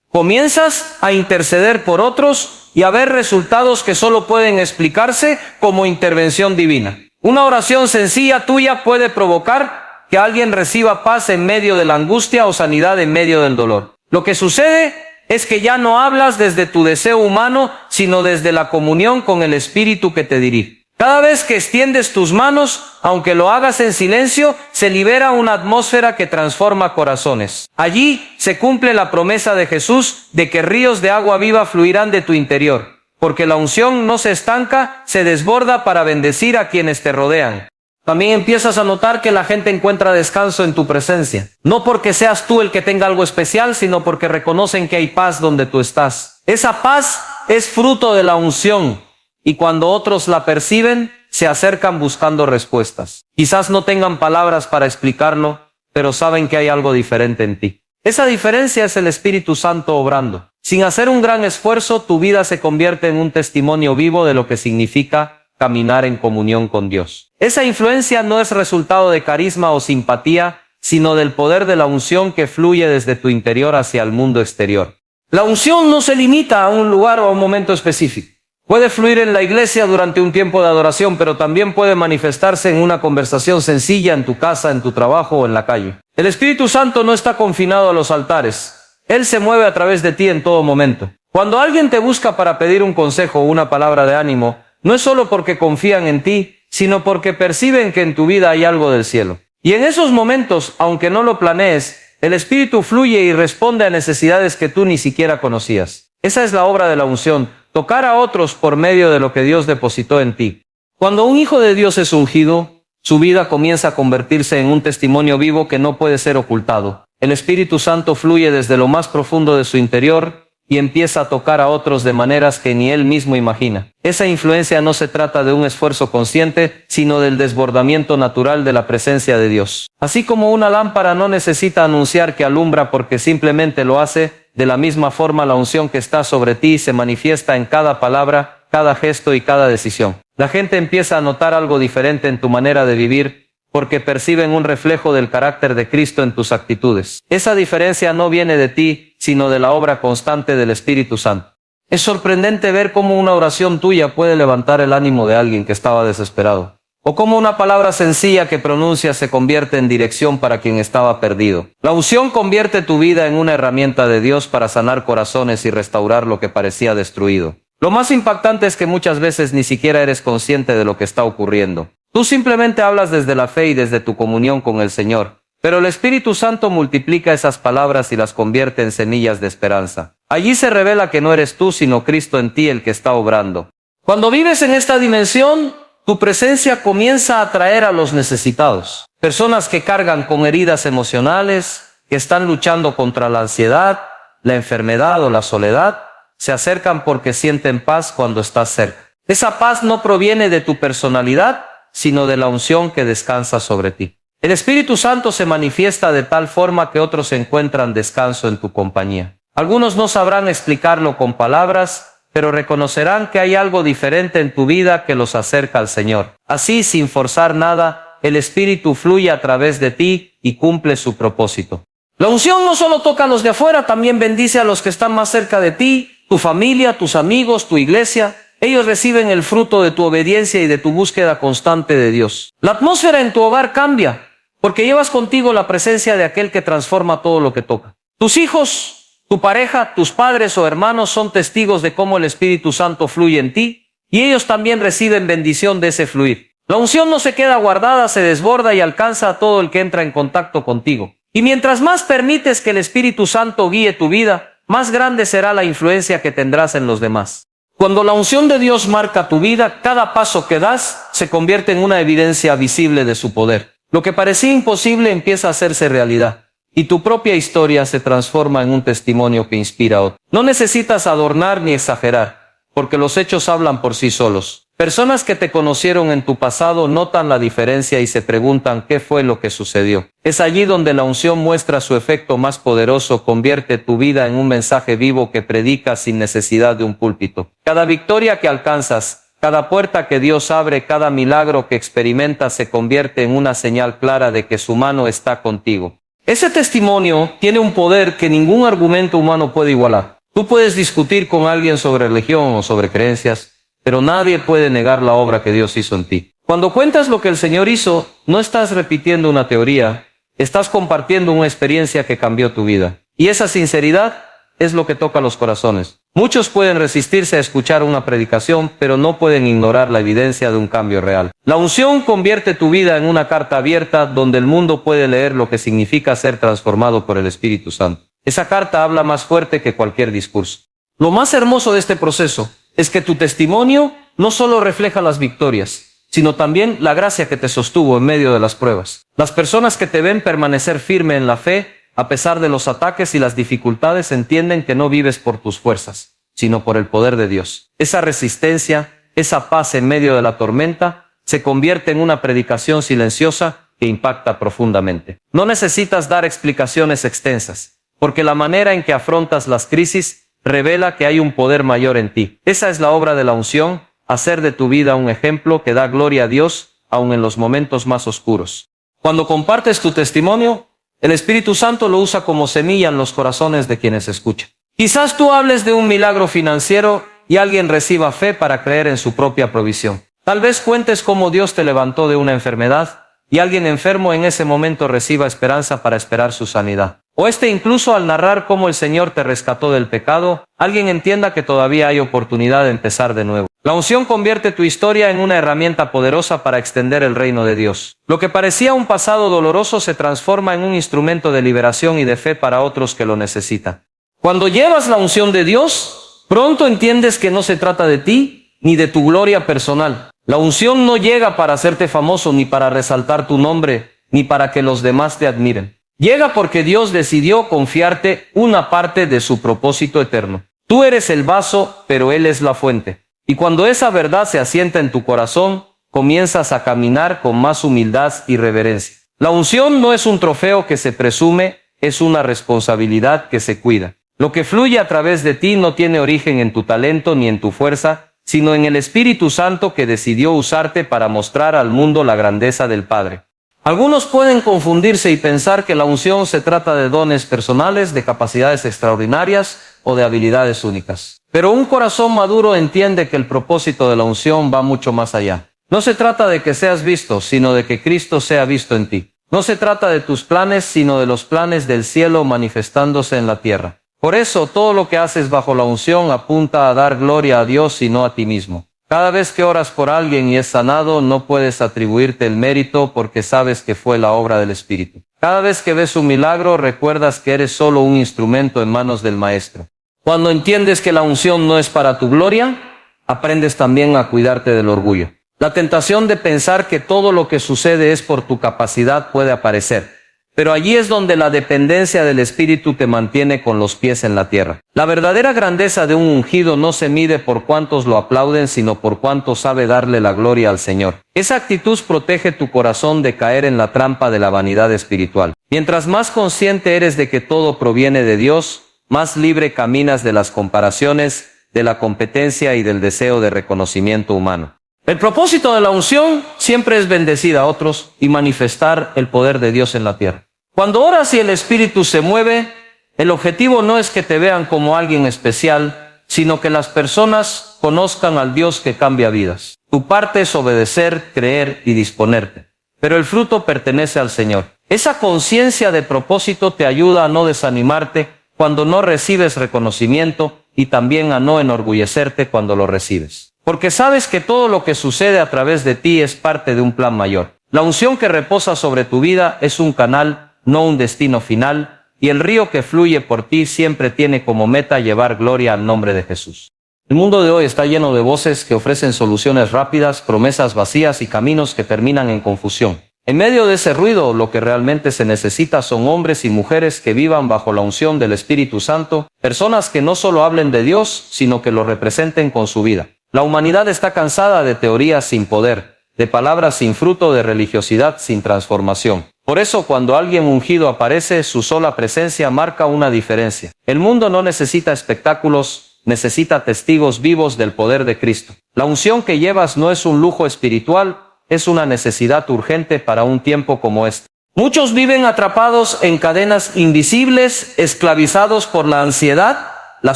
Comienzas a interceder por otros y a ver resultados que solo pueden explicarse como intervención divina. Una oración sencilla tuya puede provocar que alguien reciba paz en medio de la angustia o sanidad en medio del dolor. Lo que sucede es que ya no hablas desde tu deseo humano, sino desde la comunión con el Espíritu que te dirige. Cada vez que extiendes tus manos, aunque lo hagas en silencio, se libera una atmósfera que transforma corazones. Allí se cumple la promesa de Jesús de que ríos de agua viva fluirán de tu interior. Porque la unción no se estanca, se desborda para bendecir a quienes te rodean. También empiezas a notar que la gente encuentra descanso en tu presencia. No porque seas tú el que tenga algo especial, sino porque reconocen que hay paz donde tú estás. Esa paz es fruto de la unción, y cuando otros la perciben, se acercan buscando respuestas. Quizás no tengan palabras para explicarlo, pero saben que hay algo diferente en ti. Esa diferencia es el Espíritu Santo obrando. Sin hacer un gran esfuerzo, tu vida se convierte en un testimonio vivo de lo que significa caminar en comunión con Dios. Esa influencia no es resultado de carisma o simpatía, sino del poder de la unción que fluye desde tu interior hacia el mundo exterior. La unción no se limita a un lugar o a un momento específico. Puede fluir en la iglesia durante un tiempo de adoración, pero también puede manifestarse en una conversación sencilla en tu casa, en tu trabajo o en la calle. El Espíritu Santo no está confinado a los altares. Él se mueve a través de ti en todo momento. Cuando alguien te busca para pedir un consejo o una palabra de ánimo, no es solo porque confían en ti, sino porque perciben que en tu vida hay algo del cielo. Y en esos momentos, aunque no lo planees, el Espíritu fluye y responde a necesidades que tú ni siquiera conocías. Esa es la obra de la unción, tocar a otros por medio de lo que Dios depositó en ti. Cuando un hijo de Dios es ungido, su vida comienza a convertirse en un testimonio vivo que no puede ser ocultado. El Espíritu Santo fluye desde lo más profundo de su interior y empieza a tocar a otros de maneras que ni él mismo imagina. Esa influencia no se trata de un esfuerzo consciente, sino del desbordamiento natural de la presencia de Dios. Así como una lámpara no necesita anunciar que alumbra porque simplemente lo hace, de la misma forma la unción que está sobre ti se manifiesta en cada palabra, cada gesto y cada decisión. La gente empieza a notar algo diferente en tu manera de vivir, porque perciben un reflejo del carácter de Cristo en tus actitudes. Esa diferencia no viene de ti, sino de la obra constante del Espíritu Santo. Es sorprendente ver cómo una oración tuya puede levantar el ánimo de alguien que estaba desesperado, o cómo una palabra sencilla que pronuncias se convierte en dirección para quien estaba perdido. La unción convierte tu vida en una herramienta de Dios para sanar corazones y restaurar lo que parecía destruido. Lo más impactante es que muchas veces ni siquiera eres consciente de lo que está ocurriendo. Tú simplemente hablas desde la fe y desde tu comunión con el Señor, pero el Espíritu Santo multiplica esas palabras y las convierte en semillas de esperanza. Allí se revela que no eres tú, sino Cristo en ti el que está obrando. Cuando vives en esta dimensión, tu presencia comienza a atraer a los necesitados. Personas que cargan con heridas emocionales, que están luchando contra la ansiedad, la enfermedad o la soledad, se acercan porque sienten paz cuando estás cerca. Esa paz no proviene de tu personalidad, sino de la unción que descansa sobre ti. El Espíritu Santo se manifiesta de tal forma que otros encuentran descanso en tu compañía. Algunos no sabrán explicarlo con palabras, pero reconocerán que hay algo diferente en tu vida que los acerca al Señor. Así, sin forzar nada, el Espíritu fluye a través de ti y cumple su propósito. La unción no solo toca a los de afuera, también bendice a los que están más cerca de ti, tu familia, tus amigos, tu iglesia. Ellos reciben el fruto de tu obediencia y de tu búsqueda constante de Dios. La atmósfera en tu hogar cambia, porque llevas contigo la presencia de aquel que transforma todo lo que toca. Tus hijos, tu pareja, tus padres o hermanos son testigos de cómo el Espíritu Santo fluye en ti, y ellos también reciben bendición de ese fluir. La unción no se queda guardada, se desborda y alcanza a todo el que entra en contacto contigo. Y mientras más permites que el Espíritu Santo guíe tu vida, más grande será la influencia que tendrás en los demás. Cuando la unción de Dios marca tu vida, cada paso que das se convierte en una evidencia visible de su poder. Lo que parecía imposible empieza a hacerse realidad, y tu propia historia se transforma en un testimonio que inspira a otros. No necesitas adornar ni exagerar, porque los hechos hablan por sí solos. Personas que te conocieron en tu pasado notan la diferencia y se preguntan qué fue lo que sucedió. Es allí donde la unción muestra su efecto más poderoso, convierte tu vida en un mensaje vivo que predicas sin necesidad de un púlpito. Cada victoria que alcanzas, cada puerta que Dios abre, cada milagro que experimentas se convierte en una señal clara de que su mano está contigo. Ese testimonio tiene un poder que ningún argumento humano puede igualar. Tú puedes discutir con alguien sobre religión o sobre creencias, pero nadie puede negar la obra que Dios hizo en ti. Cuando cuentas lo que el Señor hizo, no estás repitiendo una teoría, estás compartiendo una experiencia que cambió tu vida. Y esa sinceridad es lo que toca los corazones. Muchos pueden resistirse a escuchar una predicación, pero no pueden ignorar la evidencia de un cambio real. La unción convierte tu vida en una carta abierta donde el mundo puede leer lo que significa ser transformado por el Espíritu Santo. Esa carta habla más fuerte que cualquier discurso. Lo más hermoso de este proceso es que tu testimonio no solo refleja las victorias, sino también la gracia que te sostuvo en medio de las pruebas. Las personas que te ven permanecer firme en la fe, a pesar de los ataques y las dificultades, entienden que no vives por tus fuerzas, sino por el poder de Dios. Esa resistencia, esa paz en medio de la tormenta, se convierte en una predicación silenciosa que impacta profundamente. No necesitas dar explicaciones extensas, porque la manera en que afrontas las crisis revela que hay un poder mayor en ti. Esa es la obra de la unción, hacer de tu vida un ejemplo que da gloria a Dios, aun en los momentos más oscuros. Cuando compartes tu testimonio, el Espíritu Santo lo usa como semilla en los corazones de quienes escuchan. Quizás tú hables de un milagro financiero y alguien reciba fe para creer en su propia provisión. Tal vez cuentes cómo Dios te levantó de una enfermedad y alguien enfermo en ese momento reciba esperanza para esperar su sanidad. O incluso al narrar cómo el Señor te rescató del pecado, alguien entienda que todavía hay oportunidad de empezar de nuevo. La unción convierte tu historia en una herramienta poderosa para extender el reino de Dios. Lo que parecía un pasado doloroso se transforma en un instrumento de liberación y de fe para otros que lo necesitan. Cuando llevas la unción de Dios, pronto entiendes que no se trata de ti ni de tu gloria personal. La unción no llega para hacerte famoso, ni para resaltar tu nombre, ni para que los demás te admiren. Llega porque Dios decidió confiarte una parte de su propósito eterno. Tú eres el vaso, pero Él es la fuente. Y cuando esa verdad se asienta en tu corazón, comienzas a caminar con más humildad y reverencia. La unción no es un trofeo que se presume, es una responsabilidad que se cuida. Lo que fluye a través de ti no tiene origen en tu talento ni en tu fuerza, sino en el Espíritu Santo que decidió usarte para mostrar al mundo la grandeza del Padre. Algunos pueden confundirse y pensar que la unción se trata de dones personales, de capacidades extraordinarias o de habilidades únicas. Pero un corazón maduro entiende que el propósito de la unción va mucho más allá. No se trata de que seas visto, sino de que Cristo sea visto en ti. No se trata de tus planes, sino de los planes del cielo manifestándose en la tierra. Por eso, todo lo que haces bajo la unción apunta a dar gloria a Dios y no a ti mismo. Cada vez que oras por alguien y es sanado, no puedes atribuirte el mérito porque sabes que fue la obra del Espíritu. Cada vez que ves un milagro, recuerdas que eres solo un instrumento en manos del Maestro. Cuando entiendes que la unción no es para tu gloria, aprendes también a cuidarte del orgullo. La tentación de pensar que todo lo que sucede es por tu capacidad puede aparecer, pero allí es donde la dependencia del Espíritu te mantiene con los pies en la tierra. La verdadera grandeza de un ungido no se mide por cuántos lo aplauden, sino por cuánto sabe darle la gloria al Señor. Esa actitud protege tu corazón de caer en la trampa de la vanidad espiritual. Mientras más consciente eres de que todo proviene de Dios, más libre caminas de las comparaciones, de la competencia y del deseo de reconocimiento humano. El propósito de la unción siempre es bendecir a otros y manifestar el poder de Dios en la tierra. Cuando oras y el Espíritu se mueve, el objetivo no es que te vean como alguien especial, sino que las personas conozcan al Dios que cambia vidas. Tu parte es obedecer, creer y disponerte, pero el fruto pertenece al Señor. Esa conciencia de propósito te ayuda a no desanimarte cuando no recibes reconocimiento y también a no enorgullecerte cuando lo recibes. Porque sabes que todo lo que sucede a través de ti es parte de un plan mayor. La unción que reposa sobre tu vida es un canal, no un destino final, y el río que fluye por ti siempre tiene como meta llevar gloria al nombre de Jesús. El mundo de hoy está lleno de voces que ofrecen soluciones rápidas, promesas vacías y caminos que terminan en confusión. En medio de ese ruido, lo que realmente se necesita son hombres y mujeres que vivan bajo la unción del Espíritu Santo, personas que no solo hablen de Dios, sino que lo representen con su vida. La humanidad está cansada de teorías sin poder, de palabras sin fruto, de religiosidad sin transformación. Por eso, cuando alguien ungido aparece, su sola presencia marca una diferencia. El mundo no necesita espectáculos, necesita testigos vivos del poder de Cristo. La unción que llevas no es un lujo espiritual, es una necesidad urgente para un tiempo como este. Muchos viven atrapados en cadenas invisibles, esclavizados por la ansiedad, la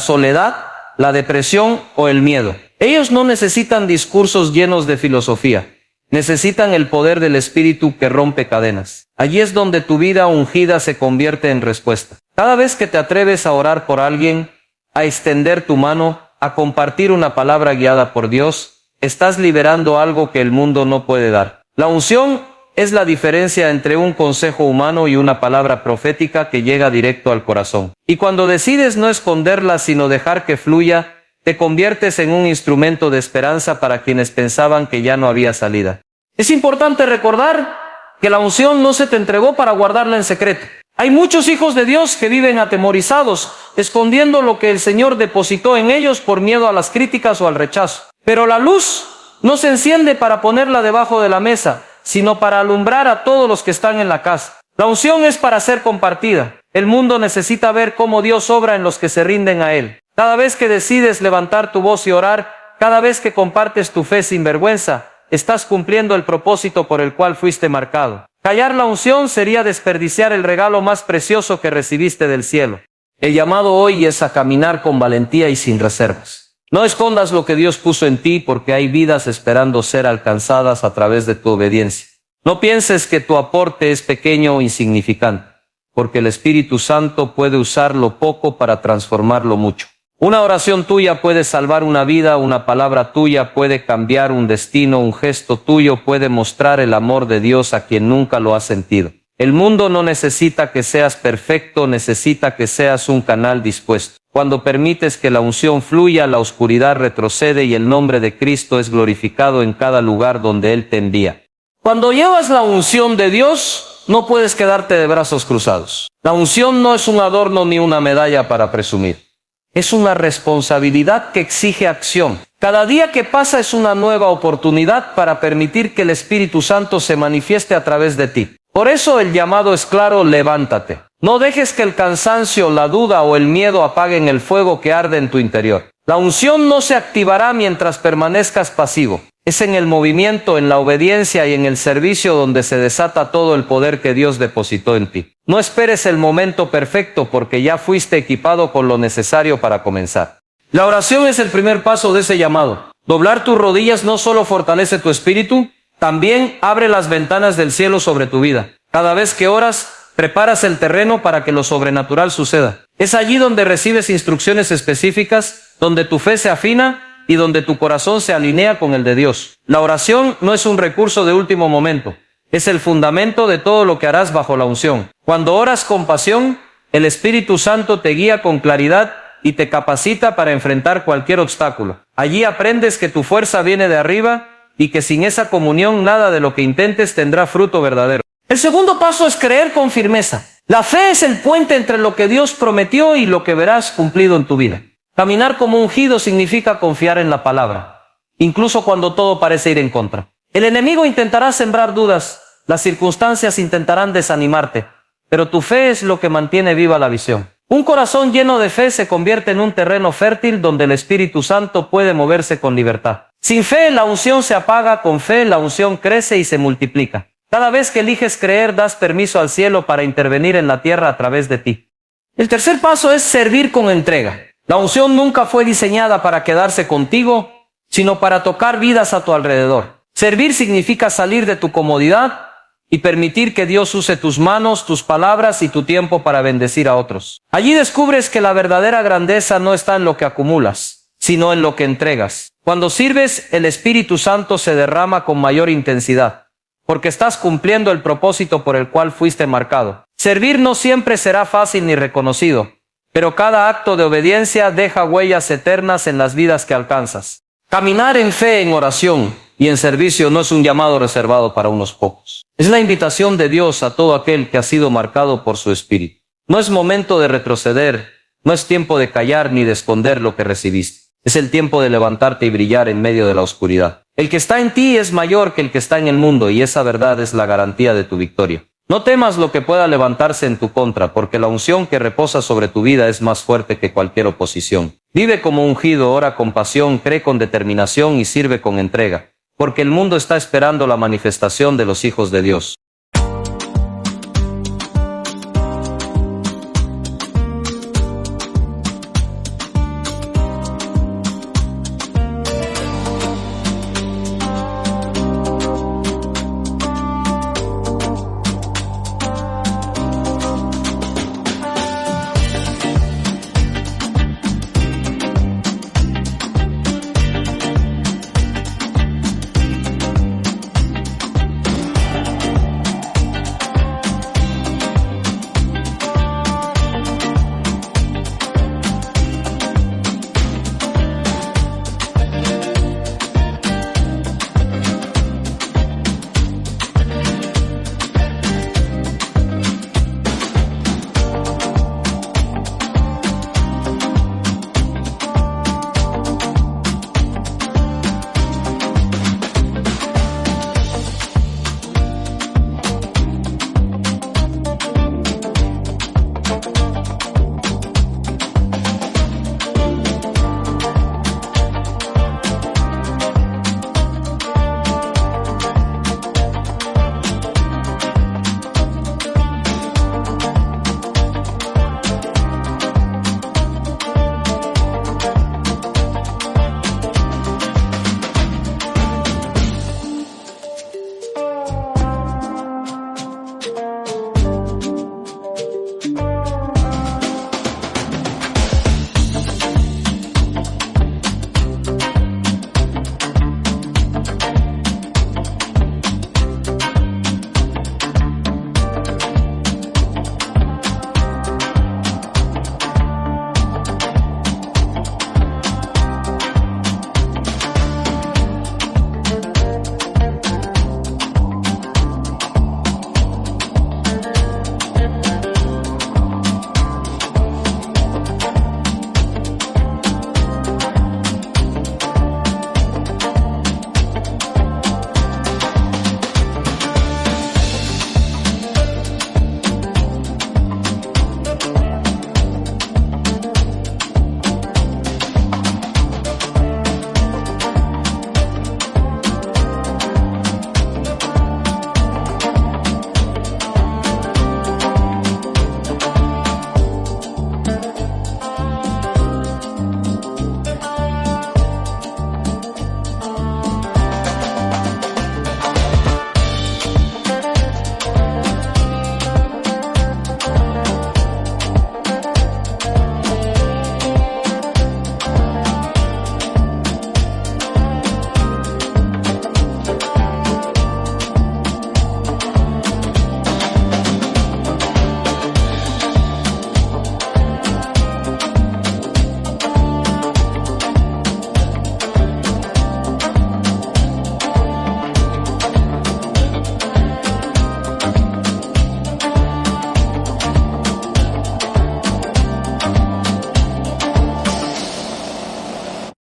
soledad, la depresión o el miedo. Ellos no necesitan discursos llenos de filosofía. Necesitan el poder del Espíritu que rompe cadenas. Allí es donde tu vida ungida se convierte en respuesta. Cada vez que te atreves a orar por alguien, a extender tu mano, a compartir una palabra guiada por Dios, estás liberando algo que el mundo no puede dar. La unción es la diferencia entre un consejo humano y una palabra profética que llega directo al corazón. Y cuando decides no esconderla, sino dejar que fluya, te conviertes en un instrumento de esperanza para quienes pensaban que ya no había salida. Es importante recordar que la unción no se te entregó para guardarla en secreto. Hay muchos hijos de Dios que viven atemorizados, escondiendo lo que el Señor depositó en ellos por miedo a las críticas o al rechazo. Pero la luz no se enciende para ponerla debajo de la mesa, sino para alumbrar a todos los que están en la casa. La unción es para ser compartida. El mundo necesita ver cómo Dios obra en los que se rinden a Él. Cada vez que decides levantar tu voz y orar, cada vez que compartes tu fe sin vergüenza, estás cumpliendo el propósito por el cual fuiste marcado. Callar la unción sería desperdiciar el regalo más precioso que recibiste del cielo. El llamado hoy es a caminar con valentía y sin reservas. No escondas lo que Dios puso en ti, porque hay vidas esperando ser alcanzadas a través de tu obediencia. No pienses que tu aporte es pequeño o insignificante, porque el Espíritu Santo puede usar lo poco para transformarlo mucho. Una oración tuya puede salvar una vida, una palabra tuya puede cambiar un destino, un gesto tuyo puede mostrar el amor de Dios a quien nunca lo ha sentido. El mundo no necesita que seas perfecto, necesita que seas un canal dispuesto. Cuando permites que la unción fluya, la oscuridad retrocede y el nombre de Cristo es glorificado en cada lugar donde Él te envía. Cuando llevas la unción de Dios, no puedes quedarte de brazos cruzados. La unción no es un adorno ni una medalla para presumir. Es una responsabilidad que exige acción. Cada día que pasa es una nueva oportunidad para permitir que el Espíritu Santo se manifieste a través de ti. Por eso el llamado es claro: levántate. No dejes que el cansancio, la duda o el miedo apaguen el fuego que arde en tu interior. La unción no se activará mientras permanezcas pasivo. Es en el movimiento, en la obediencia y en el servicio donde se desata todo el poder que Dios depositó en ti. No esperes el momento perfecto porque ya fuiste equipado con lo necesario para comenzar. La oración es el primer paso de ese llamado. Doblar tus rodillas no solo fortalece tu espíritu, también abre las ventanas del cielo sobre tu vida. Cada vez que oras, preparas el terreno para que lo sobrenatural suceda. Es allí donde recibes instrucciones específicas, donde tu fe se afina y donde tu corazón se alinea con el de Dios. La oración no es un recurso de último momento, es el fundamento de todo lo que harás bajo la unción. Cuando oras con pasión, el Espíritu Santo te guía con claridad y te capacita para enfrentar cualquier obstáculo. Allí aprendes que tu fuerza viene de arriba y que sin esa comunión nada de lo que intentes tendrá fruto verdadero. El segundo paso es creer con firmeza. La fe es el puente entre lo que Dios prometió y lo que verás cumplido en tu vida. Caminar como ungido significa confiar en la palabra, incluso cuando todo parece ir en contra. El enemigo intentará sembrar dudas, las circunstancias intentarán desanimarte, pero tu fe es lo que mantiene viva la visión. Un corazón lleno de fe se convierte en un terreno fértil donde el Espíritu Santo puede moverse con libertad. Sin fe, la unción se apaga, con fe, la unción crece y se multiplica. Cada vez que eliges creer, das permiso al cielo para intervenir en la tierra a través de ti. El tercer paso es servir con entrega. La unción nunca fue diseñada para quedarse contigo, sino para tocar vidas a tu alrededor. Servir significa salir de tu comodidad y permitir que Dios use tus manos, tus palabras y tu tiempo para bendecir a otros. Allí descubres que la verdadera grandeza no está en lo que acumulas, sino en lo que entregas. Cuando sirves, el Espíritu Santo se derrama con mayor intensidad, porque estás cumpliendo el propósito por el cual fuiste marcado. Servir no siempre será fácil ni reconocido, pero cada acto de obediencia deja huellas eternas en las vidas que alcanzas. Caminar en fe, en oración y en servicio no es un llamado reservado para unos pocos. Es la invitación de Dios a todo aquel que ha sido marcado por su Espíritu. No es momento de retroceder, no es tiempo de callar ni de esconder lo que recibiste. Es el tiempo de levantarte y brillar en medio de la oscuridad. El que está en ti es mayor que el que está en el mundo y esa verdad es la garantía de tu victoria. No temas lo que pueda levantarse en tu contra, porque la unción que reposa sobre tu vida es más fuerte que cualquier oposición. Vive como ungido, ora con pasión, cree con determinación y sirve con entrega, porque el mundo está esperando la manifestación de los hijos de Dios.